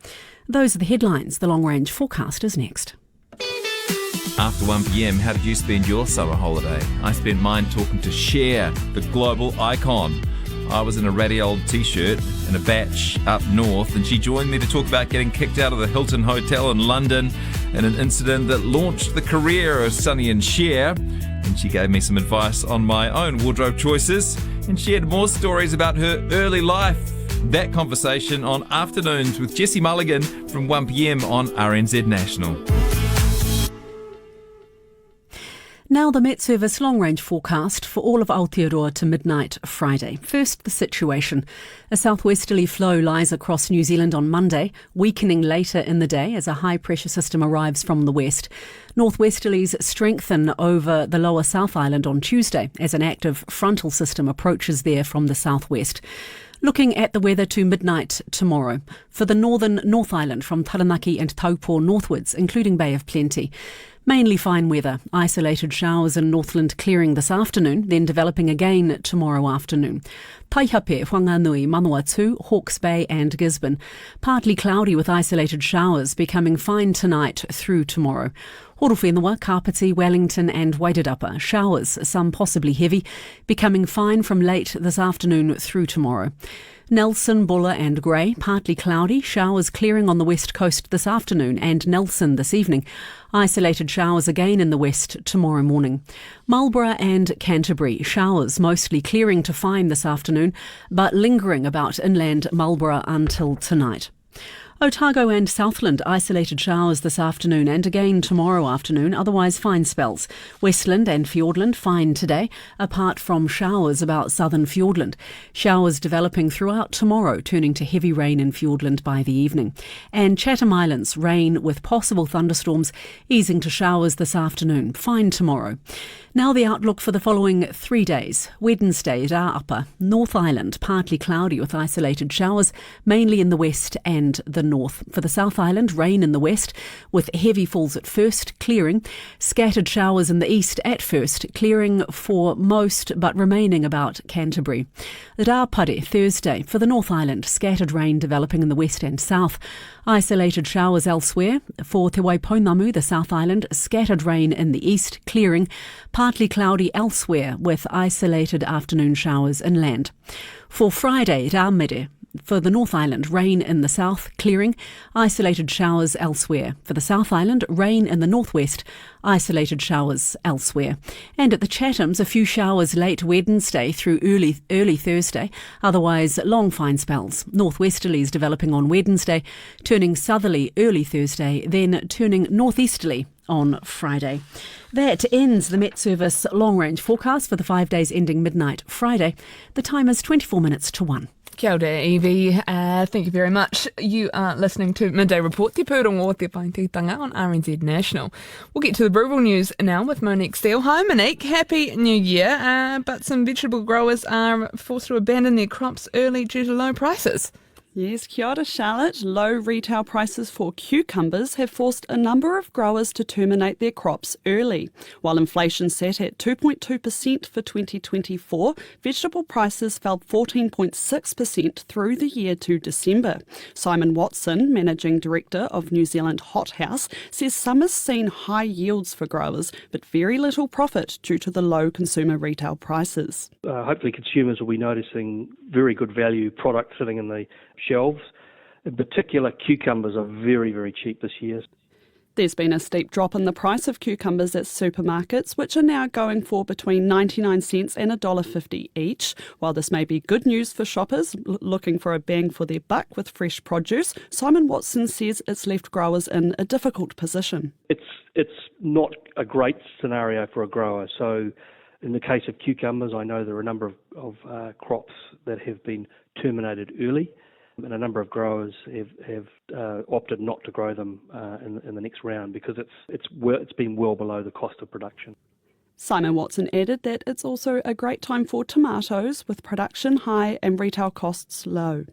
Those are the headlines. The long-range forecast is next. After 1 p.m, how did you spend your summer holiday? I spent mine talking to Cher, the global icon. I was in a ratty old t-shirt in a batch up north, and she joined me to talk about getting kicked out of the Hilton Hotel in London and an incident that launched the career of Sonny and Cher. And she gave me some advice on my own wardrobe choices and shared more stories about her early life. That conversation on Afternoons with Jessie Mulligan from 1 p.m. on RNZ National. Now the Met Service long-range forecast for all of Aotearoa to midnight Friday. First, the situation. A southwesterly flow lies across New Zealand on Monday, weakening later in the day as a high-pressure system arrives from the west. Northwesterlies strengthen over the lower South Island on Tuesday as an active frontal system approaches there from the southwest. Looking at the weather to midnight tomorrow. For the northern North Island from Taranaki and Taupo northwards, including Bay of Plenty. Mainly fine weather, isolated showers in Northland clearing this afternoon, then developing again tomorrow afternoon. Taihape, Whanganui, Manawatu, Hawke's Bay and Gisborne. Partly cloudy with isolated showers, becoming fine tonight through tomorrow. Horowhenua, Kapiti, Wellington and Wairarapa. Showers, some possibly heavy, becoming fine from late this afternoon through tomorrow. Nelson, Buller and Grey, partly cloudy, showers clearing on the west coast this afternoon and Nelson this evening. Isolated showers again in the west tomorrow morning. Marlborough and Canterbury, showers mostly clearing to fine this afternoon, but lingering about inland Marlborough until tonight. Otago and Southland isolated showers this afternoon and again tomorrow afternoon, otherwise fine spells. Westland and Fiordland fine today, apart from showers about southern Fiordland. Showers developing throughout tomorrow, turning to heavy rain in Fiordland by the evening. And Chatham Islands, rain with possible thunderstorms, easing to showers this afternoon, fine tomorrow. Now the outlook for the following 3 days. Wednesday at our upper, North Island, partly cloudy with isolated showers, mainly in the west and the north. For the South Island, rain in the west with heavy falls at first, clearing. Scattered showers in the east at first, clearing for most but remaining about Canterbury. At Aupare, Thursday, for the North Island, scattered rain developing in the west and south. Isolated showers elsewhere. For Te Waipounamu, the South Island, scattered rain in the east, clearing. Partly cloudy elsewhere with isolated afternoon showers inland. For Friday at Aupare, for the North Island, rain in the south, clearing, isolated showers elsewhere. For the South Island, rain in the northwest, isolated showers elsewhere. And at the Chathams, a few showers late Wednesday through early Thursday, otherwise long fine spells. Northwesterlies developing on Wednesday, turning southerly early Thursday, then turning northeasterly on Friday. That ends the Met Service long-range forecast for the 5 days ending midnight Friday. The time is 24 minutes to 1. Kia ora, Evie. Thank you very much. You are listening to Midday Report, Te Pūrongo o Te Paitūtanga on RNZ National. We'll get to the rural news now with Monique Steele. Hi, Monique. Happy New Year. But some vegetable growers are forced to abandon their crops early due to low prices. Yes, kia ora, Charlotte. Low retail prices for cucumbers have forced a number of growers to terminate their crops early. While inflation sat at 2.2% for 2024, vegetable prices fell 14.6% through the year to December. Simon Watson, Managing Director of New Zealand Hothouse, says summer's seen high yields for growers, but very little profit due to the low consumer retail prices. Hopefully consumers will be noticing very good value product sitting in the shelves. In particular, cucumbers are very, very cheap this year. There's been a steep drop in the price of cucumbers at supermarkets, which are now going for between 99 cents and $1.50 each. While this may be good news for shoppers looking for a bang for their buck with fresh produce, Simon Watson says it's left growers in a difficult position. It's not a great scenario for a grower. So in the case of cucumbers, I know there are a number of crops that have been terminated early, and a number of growers have opted not to grow them in the next round because it's been well below the cost of production. Simon Watson added that it's also a great time for tomatoes, with production high and retail costs low.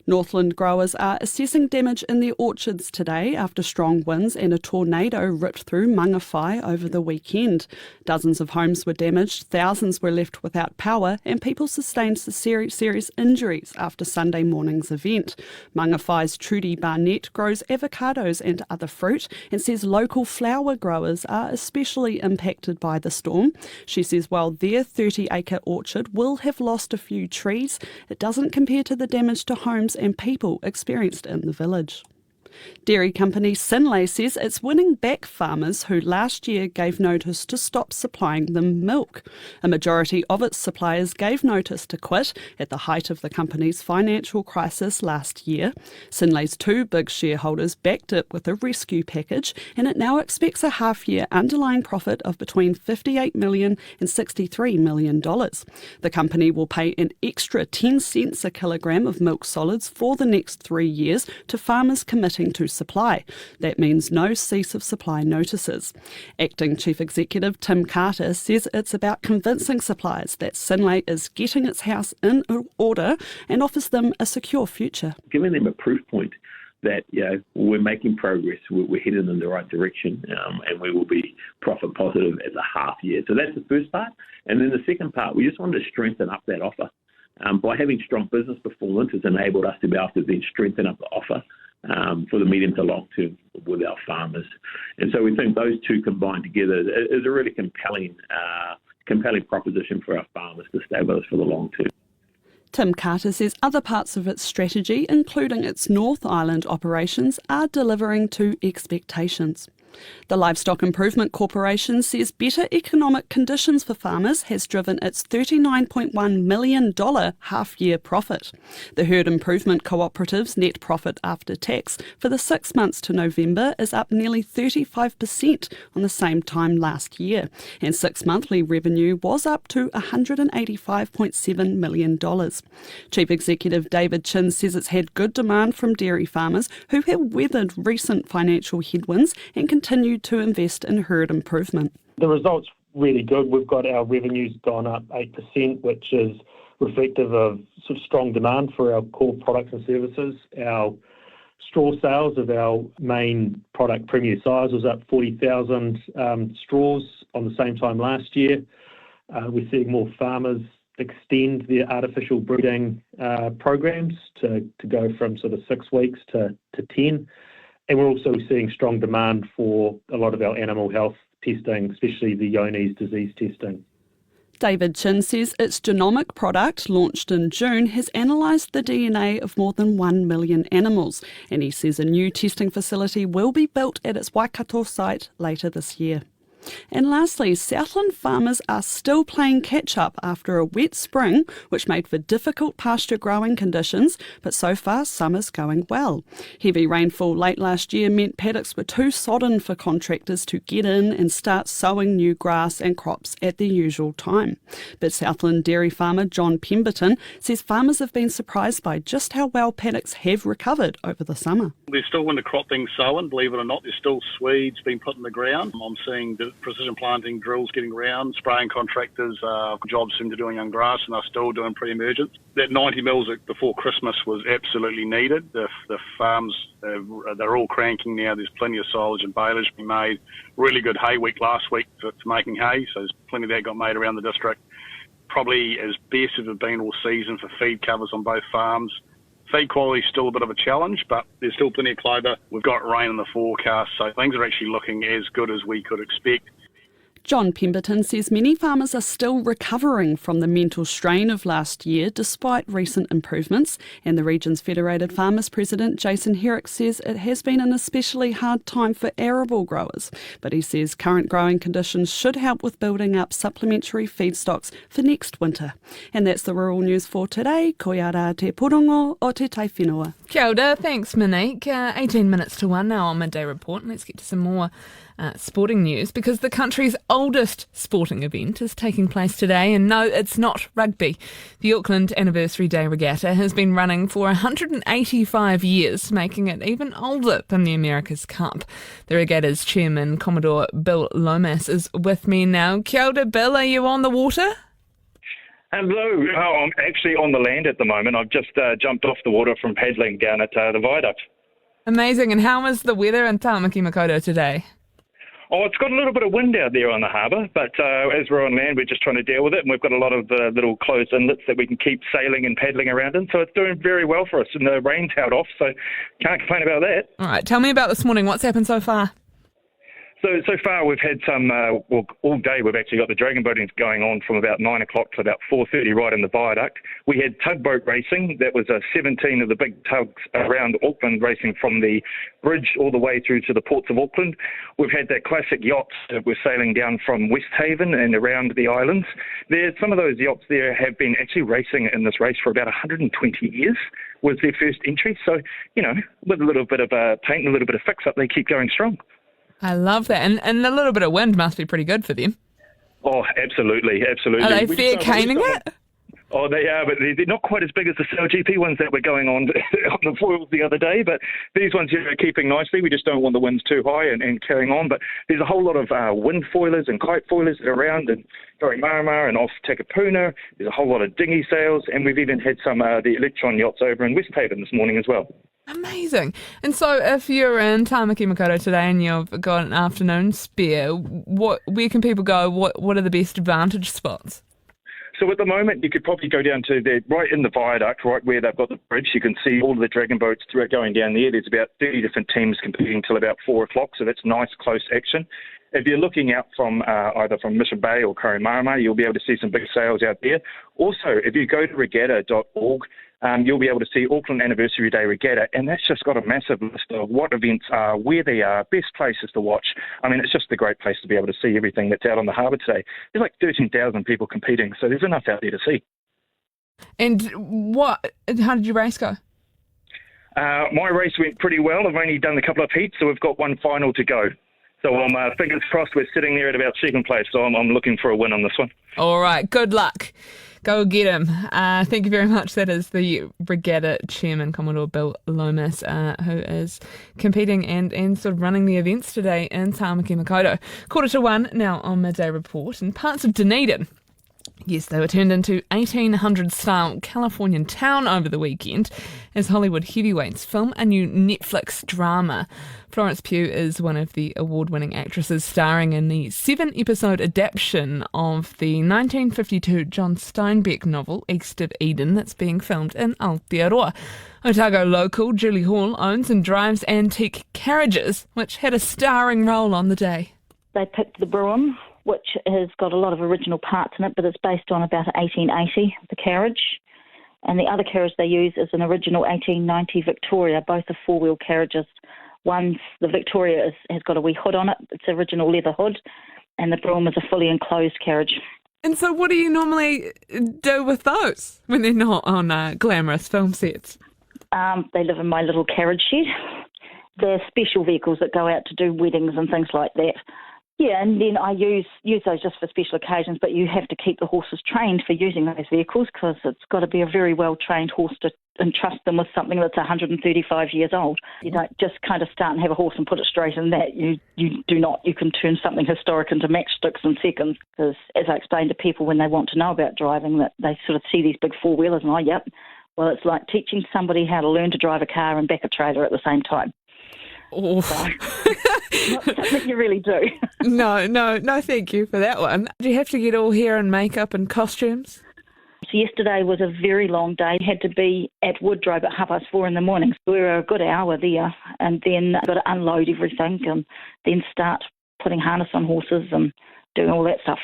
Northland growers are assessing damage in their orchards today after strong winds and a tornado ripped through Mangawhai over the weekend. Dozens of homes were damaged, thousands were left without power, and people sustained serious injuries after Sunday morning's event. Mangawhai's Trudy Barnett grows avocados and other fruit and says local flower growers are especially impacted by the storm. She says while their 30-acre orchard will have lost a few trees, it doesn't compare to the damage to homes and people experienced in the village. Dairy company Synlait says it's winning back farmers who last year gave notice to stop supplying them milk. A majority of its suppliers gave notice to quit at the height of the company's financial crisis last year. Synlait's two big shareholders backed it with a rescue package, and it now expects a half-year underlying profit of between $58 million and $63 million. The company will pay an extra 10 cents a kilogram of milk solids for the next 3 years to farmers committing to supply. That means no cease of supply notices. Acting Chief Executive Tim Carter says it's about convincing suppliers that Synlait is getting its house in order and offers them a secure future. Giving them a proof point that we're making progress, we're headed in the right direction, and we will be profit positive as a half year. So that's the first part. And then the second part, we just wanted to strengthen up that offer. By having strong business performance, it's enabled us to be able to then strengthen up the offer for the medium to long term with our farmers. And so we think those two combined together is a really compelling proposition for our farmers to stay with us for the long term. Tim Carter says other parts of its strategy, including its North Island operations, are delivering to expectations. The Livestock Improvement Corporation says better economic conditions for farmers has driven its $39.1 million half-year profit. The Herd Improvement Cooperative's net profit after tax for the 6 months to November is up nearly 35% on the same time last year, and 6-monthly revenue was up to $185.7 million. Chief Executive David Chin says it's had good demand from dairy farmers who have weathered recent financial headwinds and continue to invest in herd improvement. The result's really good. We've got our revenues gone up 8%, which is reflective of sort of strong demand for our core products and services. Our straw sales of our main product, Premier Size, was up 40,000 straws on the same time last year. We're seeing more farmers extend their artificial breeding programs to go from sort of 6 weeks to 10. And we're also seeing strong demand for a lot of our animal health testing, especially the Johne's disease testing. David Chin says its genomic product, launched in June, has analysed the DNA of more than 1 million animals, and he says a new testing facility will be built at its Waikato site later this year. And lastly, Southland farmers are still playing catch-up after a wet spring, which made for difficult pasture growing conditions, but so far summer's going well. Heavy rainfall late last year meant paddocks were too sodden for contractors to get in and start sowing new grass and crops at the usual time. But Southland dairy farmer John Pemberton says farmers have been surprised by just how well paddocks have recovered over the summer. There's still winter crop being sown, believe it or not. There's still Swedes being put in the ground. I'm seeing the precision planting drills getting around, spraying contractors, jobs seem to doing young grass, and they're still doing pre-emergence. That 90 mils before Christmas was absolutely needed. The farms, they're all cranking now. There's plenty of silage and baleage being made. Really good hay week last week for making hay, so there's plenty of that got made around the district. Probably as best as it's been all season for feed covers on both farms. Feed quality is still a bit of a challenge, but there's still plenty of clover. We've got rain in the forecast, so things are actually looking as good as we could expect. John Pemberton says many farmers are still recovering from the mental strain of last year despite recent improvements, and the region's Federated Farmers President Jason Herrick says it has been an especially hard time for arable growers, but he says current growing conditions should help with building up supplementary feedstocks for next winter. And that's the rural news for today. Koia rā te porongo o te taiwhenua. Kia ora, thanks Monique. 18 minutes to 1 now on Midday Report, and let's get to some more sporting news, because the country's oldest sporting event is taking place today, and no, it's not rugby. The Auckland Anniversary Day Regatta has been running for 185 years, making it even older than the America's Cup. The regatta's chairman, Commodore Bill Lomas, is with me now. Kia ora, Bill, are you on the water? Hello. Oh, I'm actually on the land at the moment. I've just jumped off the water from paddling down at the viaduct. Amazing. And how is the weather in Tāmaki Makaurau today? Oh, it's got a little bit of wind out there on the harbour, but as we're on land, we're just trying to deal with it, and we've got a lot of little closed inlets that we can keep sailing and paddling around in, so it's doing very well for us, and the rain's held off, so can't complain about that. All right, tell me about this morning. What's happened so far? So far we've had some, all day we've actually got the dragon boating going on from about 9 o'clock to about 4:30 right in the viaduct. We had tugboat racing. That was 17 of the big tugs around Auckland racing from the bridge all the way through to the ports of Auckland. We've had that classic yachts that were sailing down from West Haven and around the islands. Some of those yachts there have been actually racing in this race for about 120 years. Was their first entry. So, with a little bit of paint and a little bit of fix-up, they keep going strong. I love that. And a little bit of wind must be pretty good for them. Oh, absolutely. Are they fair caning it? Oh, they are, but they're not quite as big as the CLGP ones that were going on the foils the other day. But these ones are keeping nicely. We just don't want the winds too high and carrying on. But there's a whole lot of wind foilers and kite foilers around in Marama and off Takapuna. There's a whole lot of dinghy sails, and we've even had some the Electron yachts over in West Haven this morning as well. Amazing. And so if you're in Tāmaki Makaurau today and you've got an afternoon spare, where can people go? What are the best vantage spots? So at the moment, you could probably go down to right in the viaduct, right where they've got the bridge. You can see all of the dragon boats going down there. There's about 30 different teams competing till about 4 o'clock, so that's nice, close action. If you're looking out from either from Mission Bay or Marama, you'll be able to see some big sails out there. Also, if you go to regatta.org, you'll be able to see Auckland Anniversary Day Regatta, and that's just got a massive list of what events are, where they are, best places to watch. I mean, it's just a great place to be able to see everything that's out on the harbour today. There's like 13,000 people competing, so there's enough out there to see. And how did your race go? My race went pretty well. I've only done a couple of heats, so we've got one final to go. So fingers crossed, we're sitting there at about second place, so I'm looking for a win on this one. All right, good luck. Go get him. Thank you very much. That is the regatta chairman, Commodore Bill Lomas, who is competing and sort of running the events today in Tāmaki Makaurau. 1:45 now on Midday Report. In parts of Dunedin, yes, they were turned into 1800s-style Californian town over the weekend as Hollywood heavyweights film a new Netflix drama. Florence Pugh is one of the award-winning actresses starring in the 7-episode adaptation of the 1952 John Steinbeck novel East of Eden that's being filmed in Aotearoa. Otago local Julie Hall owns and drives antique carriages, which had a starring role on the day. They picked the Bruin, which has got a lot of original parts in it, but it's based on about 1880, the carriage. And the other carriage they use is an original 1890 Victoria. Both are four-wheel carriages. The Victoria has got a wee hood on it. It's an original leather hood. And the Bruin is a fully enclosed carriage. And so what do you normally do with those when they're not on glamorous film sets? They live in my little carriage shed. They're special vehicles that go out to do weddings and things like that. Yeah, and then I use those just for special occasions, but you have to keep the horses trained for using those vehicles because it's got to be a very well-trained horse to entrust them with something that's 135 years old. You don't just kind of start and have a horse and put it straight in that. You do not. You can turn something historic into matchsticks in seconds because, as I explained to people when they want to know about driving, that they sort of see these big four-wheelers and, yep, well, it's like teaching somebody how to learn to drive a car and back a trailer at the same time. Oh. So, not something you really do. No, thank you for that one. Do you have to get all hair and makeup and costumes? So yesterday was a very long day. Had to be at Woodrow at 4:30 in the morning. So we were a good hour there, and then got to unload everything and then start putting harness on horses and doing all that stuff.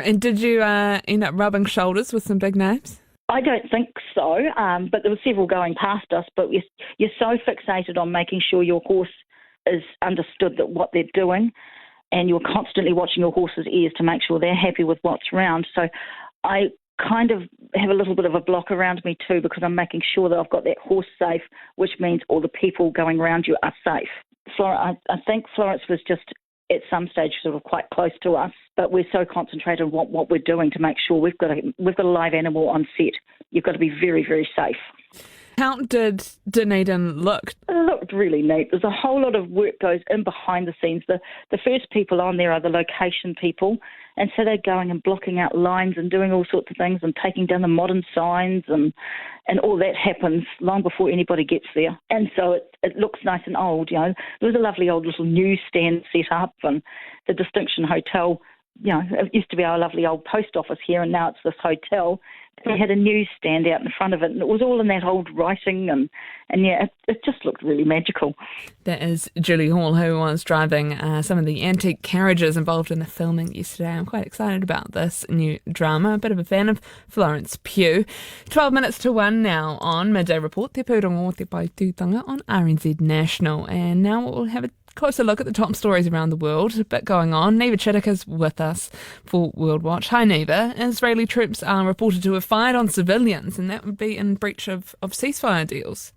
And did you end up rubbing shoulders with some big names? I don't think so, but there were several going past us. But you're so fixated on making sure your horse is understood that what they're doing, and you're constantly watching your horse's ears to make sure they're happy with what's around. So I kind of have a little bit of a block around me too because I'm making sure that I've got that horse safe, which means all the people going around you are safe. I think Florence was just at some stage sort of quite close to us, but we're so concentrated on what we're doing to make sure we've got a live animal on set. You've got to be very, very safe. How did Dunedin look? It looked really neat. There's a whole lot of work goes in behind the scenes. The first people on there are the location people, and so they're going and blocking out lines and doing all sorts of things and taking down the modern signs and all that happens long before anybody gets there. And so it looks nice and old, you know. There was a lovely old little newsstand set up, and the Distinction Hotel, you know, it used to be our lovely old post office here, and now it's this hotel. They had a newsstand out in front of it, and it was all in that old writing, and yeah, it just looked really magical. That is Julie Hall, who was driving some of the antique carriages involved in the filming yesterday. I'm quite excited about this new drama. A bit of a fan of Florence Pugh. 12 minutes to 1 now on Midday Report. Te Pūrongo Te Paitūtanga on RNZ National. And now we'll have a closer look at the top stories around the world. A bit going on. Neva Chittick is with us for World Watch. Hi, Neva. Israeli troops are reported to have fired on civilians, and that would be in breach of ceasefire deals.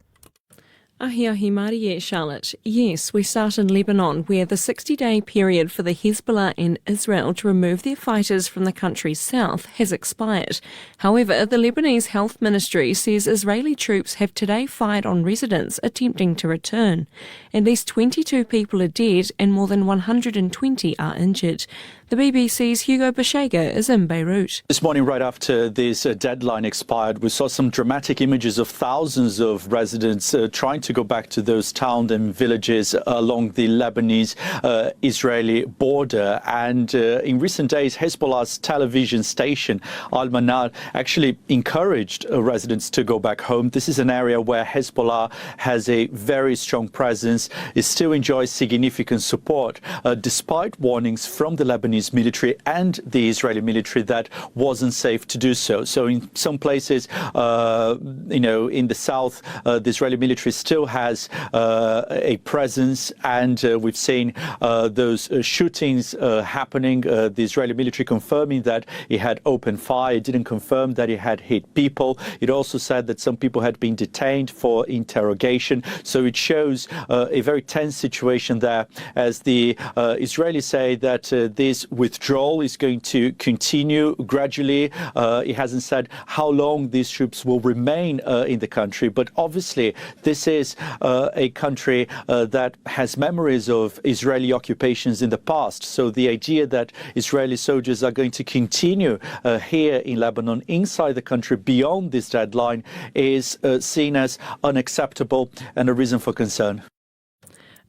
Ahi Marie, Charlotte. Yes, we start in Lebanon, where the 60-day period for the Hezbollah and Israel to remove their fighters from the country's south has expired. However, the Lebanese Health Ministry says Israeli troops have today fired on residents attempting to return. At least 22 people are dead and more than 120 are injured. The BBC's Hugo Bashega is in Beirut. This morning, right after this deadline expired, we saw some dramatic images of thousands of residents trying to go back to those towns and villages along the Lebanese-Israeli border. And in recent days, Hezbollah's television station, Al-Manar, actually encouraged residents to go back home. This is an area where Hezbollah has a very strong presence. It still enjoys significant support, despite warnings from the Lebanese Lebanese military and the Israeli military that wasn't safe to do so. So in some places, in the south, the Israeli military still has a presence, and we've seen those shootings happening. The Israeli military confirming that it had opened fire. It didn't confirm that it had hit people. It also said that some people had been detained for interrogation. So it shows a very tense situation there, as the Israelis say that this withdrawal is going to continue gradually. It hasn't said how long these troops will remain in the country, but obviously this is a country that has memories of Israeli occupations in the past. So the idea that Israeli soldiers are going to continue here in Lebanon, inside the country, beyond this deadline, is seen as unacceptable and a reason for concern.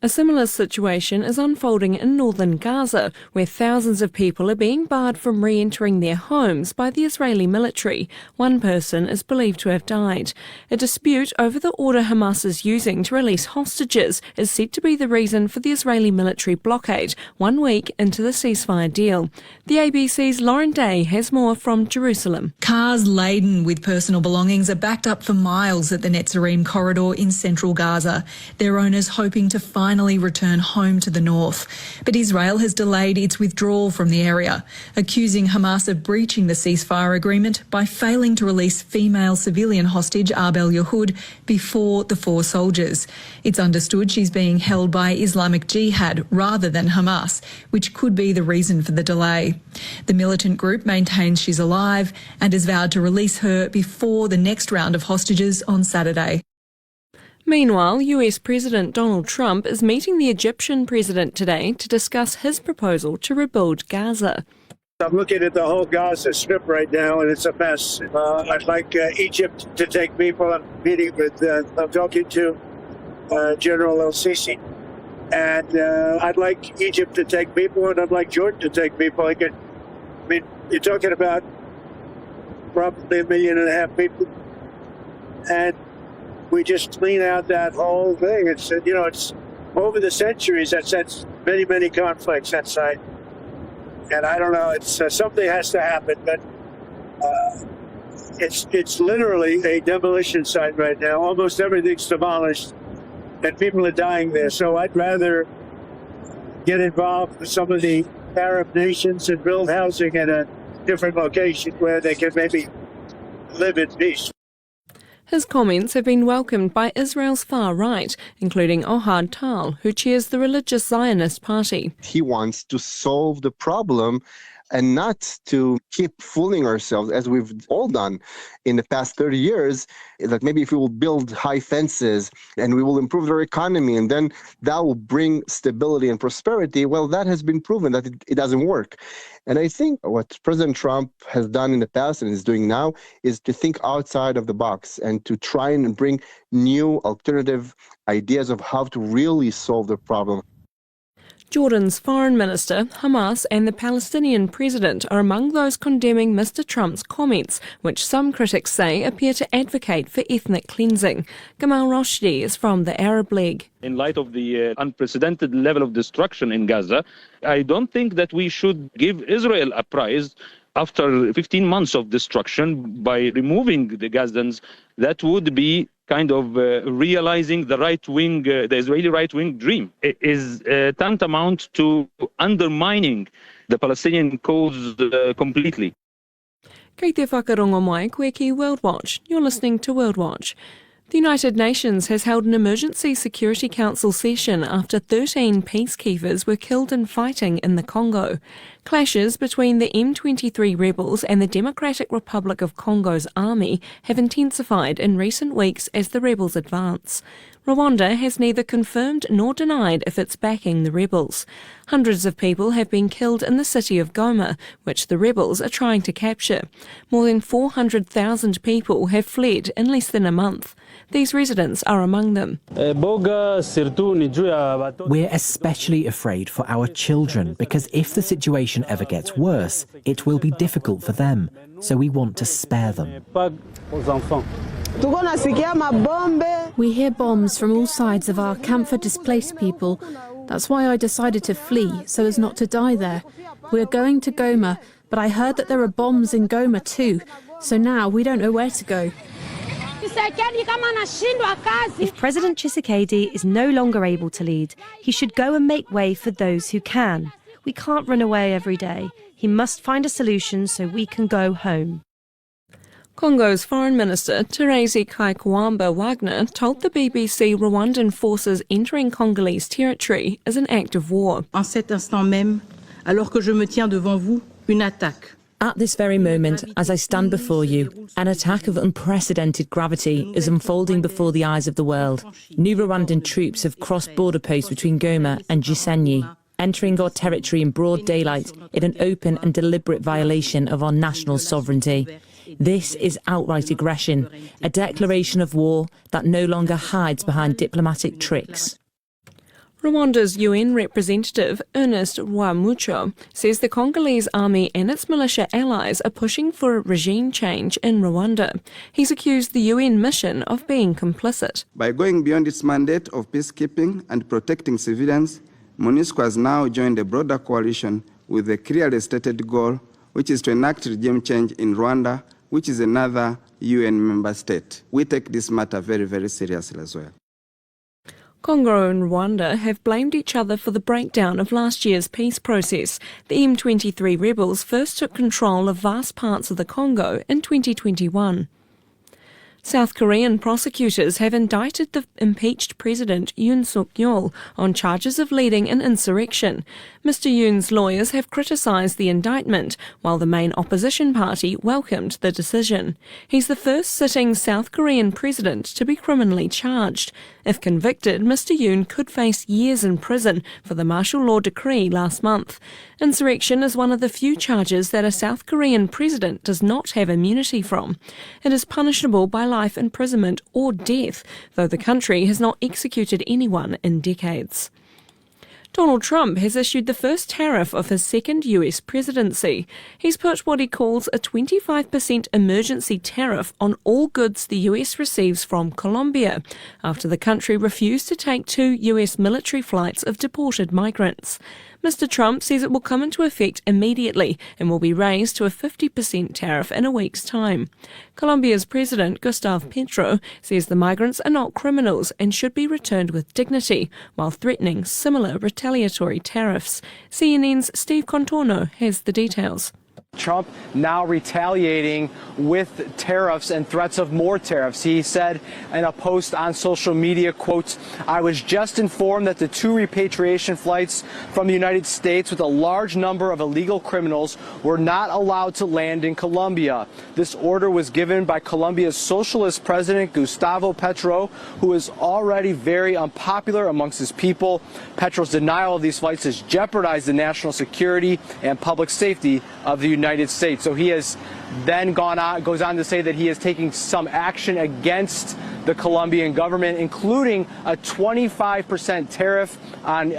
A similar situation is unfolding in northern Gaza, where thousands of people are being barred from re-entering their homes by the Israeli military. One person is believed to have died. A dispute over the order Hamas is using to release hostages is said to be the reason for the Israeli military blockade 1 week into the ceasefire deal. The ABC's Lauren Day has more from Jerusalem. Cars laden with personal belongings are backed up for miles at the Netzarim corridor in central Gaza, their owners hoping to finally return home to the north. But Israel has delayed its withdrawal from the area, accusing Hamas of breaching the ceasefire agreement by failing to release female civilian hostage Arbel Yehud before the 4 soldiers. It's understood she's being held by Islamic Jihad rather than Hamas, which could be the reason for the delay. The militant group maintains she's alive and has vowed to release her before the next round of hostages on Saturday. Meanwhile, US President Donald Trump is meeting the Egyptian president today to discuss his proposal to rebuild Gaza. I'm looking at the whole Gaza Strip right now, and it's a mess. I'd like Egypt to take people. I'm talking to General El-Sisi, and I'd like Egypt to take people, and I'd like Jordan to take people. You're talking about probably 1.5 million people, and we just clean out that whole thing. It's over the centuries that's many, many conflicts that site. And I don't know, it's something has to happen, but it's literally a demolition site right now. Almost everything's demolished and people are dying there. So I'd rather get involved with some of the Arab nations and build housing in a different location where they can maybe live in peace. His comments have been welcomed by Israel's far right, including Ohad Tal, who chairs the religious Zionist party. He wants to solve the problem and not to keep fooling ourselves, as we've all done in the past 30 years, that maybe if we will build high fences and we will improve their economy and then that will bring stability and prosperity. Well, that has been proven that it doesn't work. And I think what President Trump has done in the past and is doing now is to think outside of the box and to try and bring new alternative ideas of how to really solve the problem. Jordan's foreign minister, Hamas and the Palestinian president are among those condemning Mr. Trump's comments, which some critics say appear to advocate for ethnic cleansing. Gamal Roshdi is from the Arab League. In light of the unprecedented level of destruction in Gaza, I don't think that we should give Israel a prize after 15 months of destruction by removing the Gazans. That would be kind of realizing the right-wing, the Israeli right-wing dream. It is tantamount to undermining the Palestinian cause completely. Kei te whakarongo mai, koe ki World Watch. You're listening to World Watch. The United Nations has held an Emergency Security Council session after 13 peacekeepers were killed in fighting in the Congo. Clashes between the M23 rebels and the Democratic Republic of Congo's army have intensified in recent weeks as the rebels advance. Rwanda has neither confirmed nor denied if it's backing the rebels. Hundreds of people have been killed in the city of Goma, which the rebels are trying to capture. More than 400,000 people have fled in less than a month. These residents are among them. We're especially afraid for our children because if the situation ever gets worse, it will be difficult for them. So we want to spare them. We hear bombs from all sides of our camp for displaced people. That's why I decided to flee, so as not to die there. We're going to Goma, but I heard that there are bombs in Goma too, so now we don't know where to go. If President Tshisekedi is no longer able to lead, he should go and make way for those who can. We can't run away every day. He must find a solution so we can go home. Congo's Foreign Minister Therese Kaikwamba Wagner told the BBC Rwandan forces entering Congolese territory is an act of war. En cet instant même, alors que je me tiens devant vous, une attaque. At this very moment, as I stand before you, an attack of unprecedented gravity is unfolding before the eyes of the world. New Rwandan troops have crossed border posts between Goma and Gisenyi, entering our territory in broad daylight in an open and deliberate violation of our national sovereignty. This is outright aggression, a declaration of war that no longer hides behind diplomatic tricks. Rwanda's UN representative, Ernest Rwamucho, says the Congolese army and its militia allies are pushing for a regime change in Rwanda. He's accused the UN mission of being complicit. By going beyond its mandate of peacekeeping and protecting civilians, MONUSCO has now joined a broader coalition with a clearly stated goal, which is to enact regime change in Rwanda, which is another UN member state. We take this matter very, very seriously as well. Congo and Rwanda have blamed each other for the breakdown of last year's peace process. The M23 rebels first took control of vast parts of the Congo in 2021. South Korean prosecutors have indicted the impeached President Yoon Suk-yeol on charges of leading an insurrection. Mr Yoon's lawyers have criticised the indictment, while the main opposition party welcomed the decision. He's the first sitting South Korean president to be criminally charged. If convicted, Mr Yoon could face years in prison for the martial law decree last month. Insurrection is one of the few charges that a South Korean president does not have immunity from. It is punishable by life imprisonment or death, though the country has not executed anyone in decades. Donald Trump has issued the first tariff of his second US presidency. He's put what he calls a 25% emergency tariff on all goods the US receives from Colombia, after the country refused to take 2 US military flights of deported migrants. Mr Trump says it will come into effect immediately and will be raised to a 50% tariff in a week's time. Colombia's President Gustavo Petro says the migrants are not criminals and should be returned with dignity, while threatening similar retaliatory tariffs. CNN's Steve Contorno has the details. Trump now retaliating with tariffs and threats of more tariffs. He said in a post on social media, quote, "I was just informed that the 2 repatriation flights from the United States with a large number of illegal criminals were not allowed to land in Colombia. This order was given by Colombia's socialist president, Gustavo Petro, who is already very unpopular amongst his people. Petro's denial of these flights has jeopardized the national security and public safety of the United States." So he has then goes on to say that he is taking some action against the Colombian government, including a 25% tariff on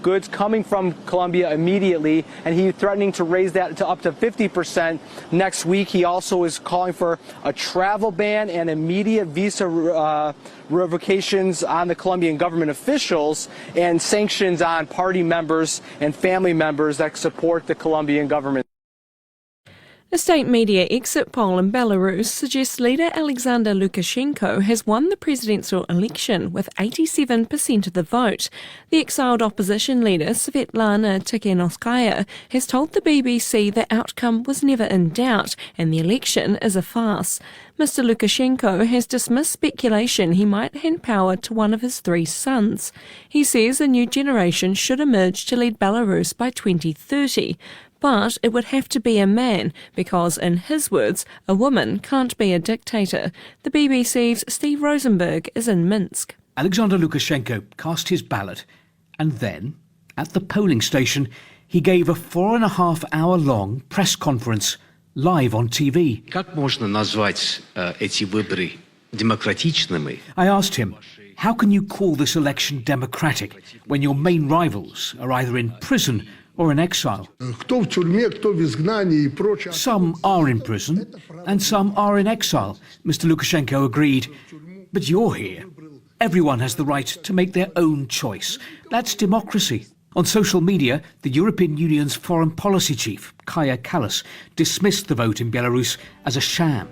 goods coming from Colombia immediately, and he's threatening to raise that to up to 50% next week. He also is calling for a travel ban and immediate visa revocations on the Colombian government officials and sanctions on party members and family members that support the Colombian government. A state media exit poll in Belarus suggests leader Alexander Lukashenko has won the presidential election with 87% of the vote. The exiled opposition leader Svetlana Tikhanovskaya has told the BBC the outcome was never in doubt and the election is a farce. Mr Lukashenko has dismissed speculation he might hand power to one of his 3 sons. He says a new generation should emerge to lead Belarus by 2030. But it would have to be a man, because, in his words, a woman can't be a dictator. The BBC's Steve Rosenberg is in Minsk. Alexander Lukashenko cast his ballot, and then, at the polling station, he gave a 4.5-hour-long press conference live on TV. I asked him, how can you call this election democratic when your main rivals are either in prison or in exile? Some are in prison and some are in exile, Mr Lukashenko agreed. But you're here. Everyone has the right to make their own choice. That's democracy. On social media, the European Union's foreign policy chief, Kaja Kallas, dismissed the vote in Belarus as a sham.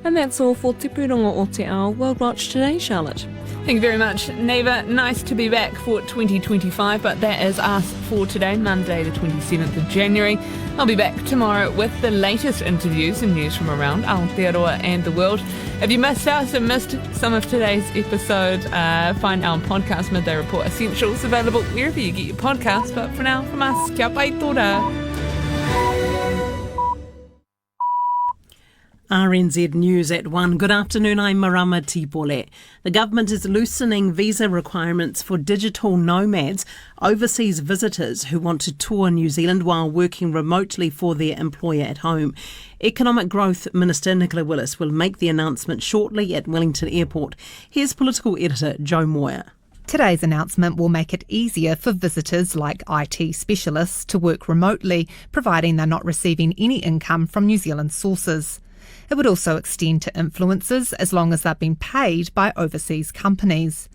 And that's all for Te Pūrongo o Te Ao World Watch today, Charlotte. Thank you very much, Neva. Nice to be back for 2025, but that is us for today, Monday the 27th of January. I'll be back tomorrow with the latest interviews and news from around Aotearoa and the world. If you missed us and missed some of today's episode, find our podcast, Midday Report Essentials, available wherever you get your podcasts. But for now, from us, kia pai tōra. RNZ News at 1. Good afternoon, I'm Marama Tipole. The government is loosening visa requirements for digital nomads, overseas visitors who want to tour New Zealand while working remotely for their employer at home. Economic Growth Minister Nicola Willis will make the announcement shortly at Wellington Airport. Here's political editor Joe Moyer. Today's announcement will make it easier for visitors like IT specialists to work remotely, providing they're not receiving any income from New Zealand sources. It would also extend to influencers as long as they've been paid by overseas companies.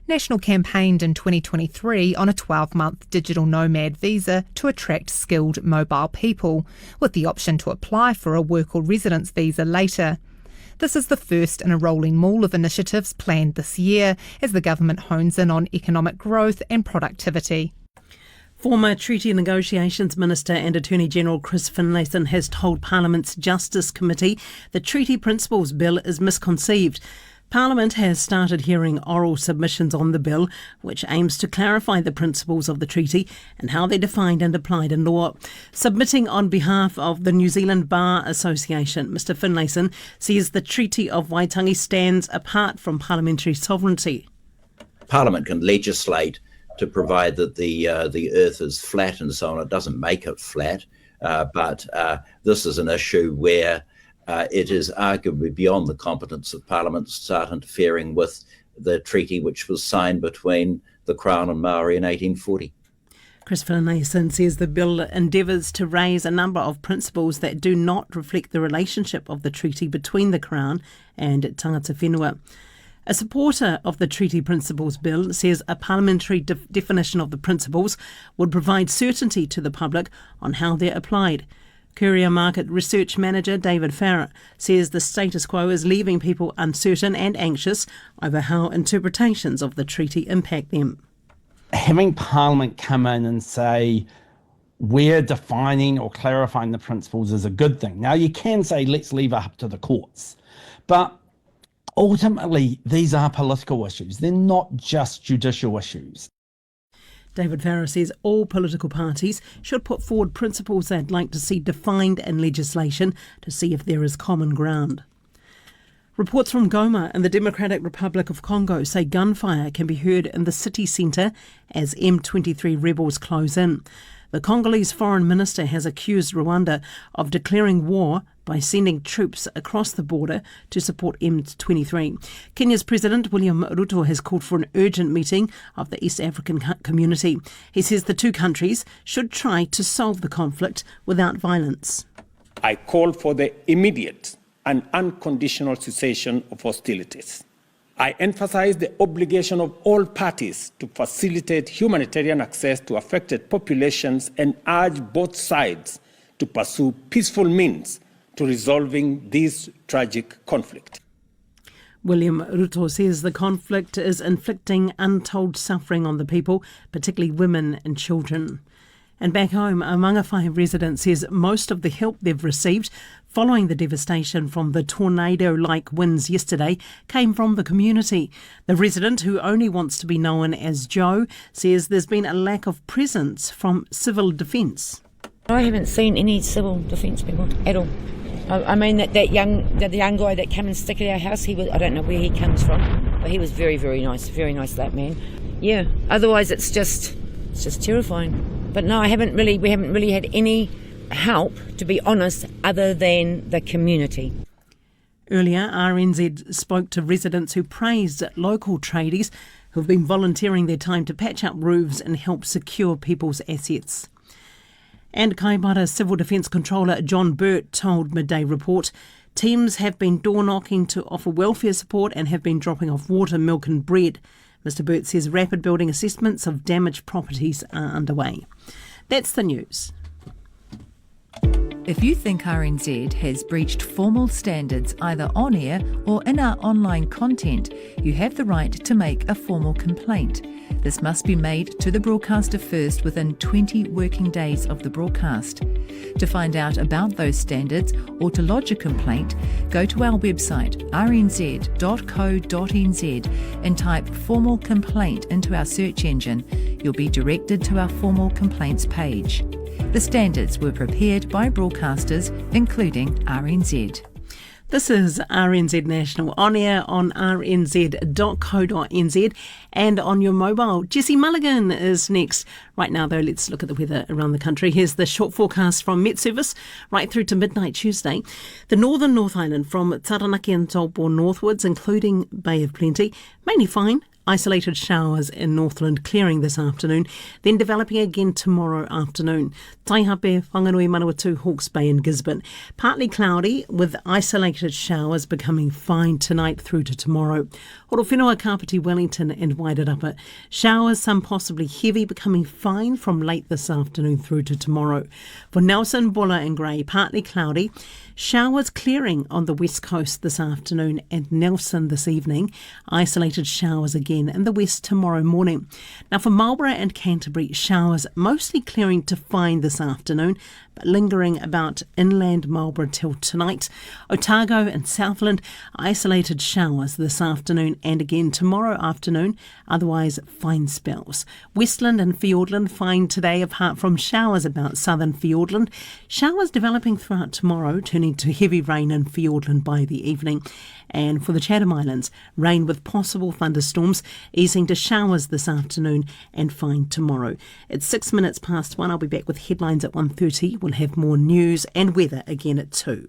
National campaigned in 2023 on a 12-month digital nomad visa to attract skilled mobile people, with the option to apply for a work or residence visa later. This is the first in a rolling maul of initiatives planned this year as the government hones in on economic growth and productivity. Former Treaty Negotiations Minister and Attorney-General Chris Finlayson has told Parliament's Justice Committee the Treaty Principles Bill is misconceived. Parliament has started hearing oral submissions on the bill, which aims to clarify the principles of the treaty and how they're defined and applied in law. Submitting on behalf of the New Zealand Bar Association, Mr Finlayson says the Treaty of Waitangi stands apart from parliamentary sovereignty. Parliament can legislate to provide that the earth is flat and so on. It doesn't make it flat, but this is an issue where it is arguably beyond the competence of Parliament to start interfering with the treaty which was signed between the Crown and Maori in 1840. Chris Finlayson says the bill endeavours to raise a number of principles that do not reflect the relationship of the treaty between the Crown and tangata whenua. A supporter of the Treaty Principles Bill says a parliamentary definition of the principles would provide certainty to the public on how they're applied. Courier Market Research Manager David Farrer says the status quo is leaving people uncertain and anxious over how interpretations of the treaty impact them. Having Parliament come in and say, we're defining or clarifying the principles is a good thing. Now, you can say, let's leave it up to the courts. But ultimately, these are political issues. They're not just judicial issues. David Farrer says all political parties should put forward principles they'd like to see defined in legislation to see if there is common ground. Reports from Goma in the Democratic Republic of Congo say gunfire can be heard in the city centre as M23 rebels close in. The Congolese foreign minister has accused Rwanda of declaring war by sending troops across the border to support M23. Kenya's President William Ruto has called for an urgent meeting of the East African community. He says the two countries should try to solve the conflict without violence. I call for the immediate and unconditional cessation of hostilities. I emphasize the obligation of all parties to facilitate humanitarian access to affected populations and urge both sides to pursue peaceful means to resolving this tragic conflict. William Ruto says the conflict is inflicting untold suffering on the people, particularly women and children. And back home, a Mangawhai resident says most of the help they've received following the devastation from the tornado-like winds yesterday came from the community. The resident, who only wants to be known as Joe, says there's been a lack of presence from civil defence. I haven't seen any civil defence people at all. I mean, the young guy that came and stuck at our house, I don't know where he comes from, but he was very, very nice, that man. Yeah, otherwise it's just terrifying. But no, we haven't really had any help, to be honest, other than the community. Earlier, RNZ spoke to residents who praised local tradies who've been volunteering their time to patch up roofs and help secure people's assets. And Kaibara Civil Defence Controller John Burt told Midday Report Teams have been door knocking to offer welfare support and have been dropping off water, milk and bread. Mr Burt says rapid building assessments of damaged properties are underway. That's the news. If you think RNZ has breached formal standards either on air or in our online content, you have the right to make a formal complaint. This must be made to the broadcaster first within 20 working days of the broadcast. To find out about those standards or to lodge a complaint, go to our website rnz.co.nz and type formal complaint into our search engine. You'll be directed to our formal complaints page. The standards were prepared by broadcasters, including RNZ. This is RNZ National, on air on rnz.co.nz and on your mobile. Jessie Mulligan is next. Right now, though, let's look at the weather around the country. Here's the short forecast from Met Service right through to midnight Tuesday. The northern North Island from Taranaki and Taupo northwards, including Bay of Plenty, mainly fine. Isolated showers in Northland clearing this afternoon, then developing again tomorrow afternoon. Taihape, Whanganui, Manawatu, Hawke's Bay and Gisborne. Partly cloudy with isolated showers becoming fine tonight through to tomorrow. Horowhenua, Kapiti, Wellington and Wairarapa. Showers, some possibly heavy, becoming fine from late this afternoon through to tomorrow. For Nelson, Buller and Grey, partly cloudy. Showers clearing on the west coast this afternoon and Nelson this evening. Isolated showers again in the west tomorrow morning. Now for Marlborough and Canterbury, showers mostly clearing to fine this afternoon, but lingering about inland Marlborough till tonight. Otago and Southland, isolated showers this afternoon and again tomorrow afternoon, otherwise fine spells. Westland and Fiordland, fine today apart from showers about southern Fiordland. Showers developing throughout tomorrow, turning to heavy rain in Fiordland by the evening. And for the Chatham Islands, rain with possible thunderstorms, easing to showers this afternoon and fine tomorrow. It's 6 minutes past 1. I'll be back with headlines at 1:30. We'll have more news and weather again at 2.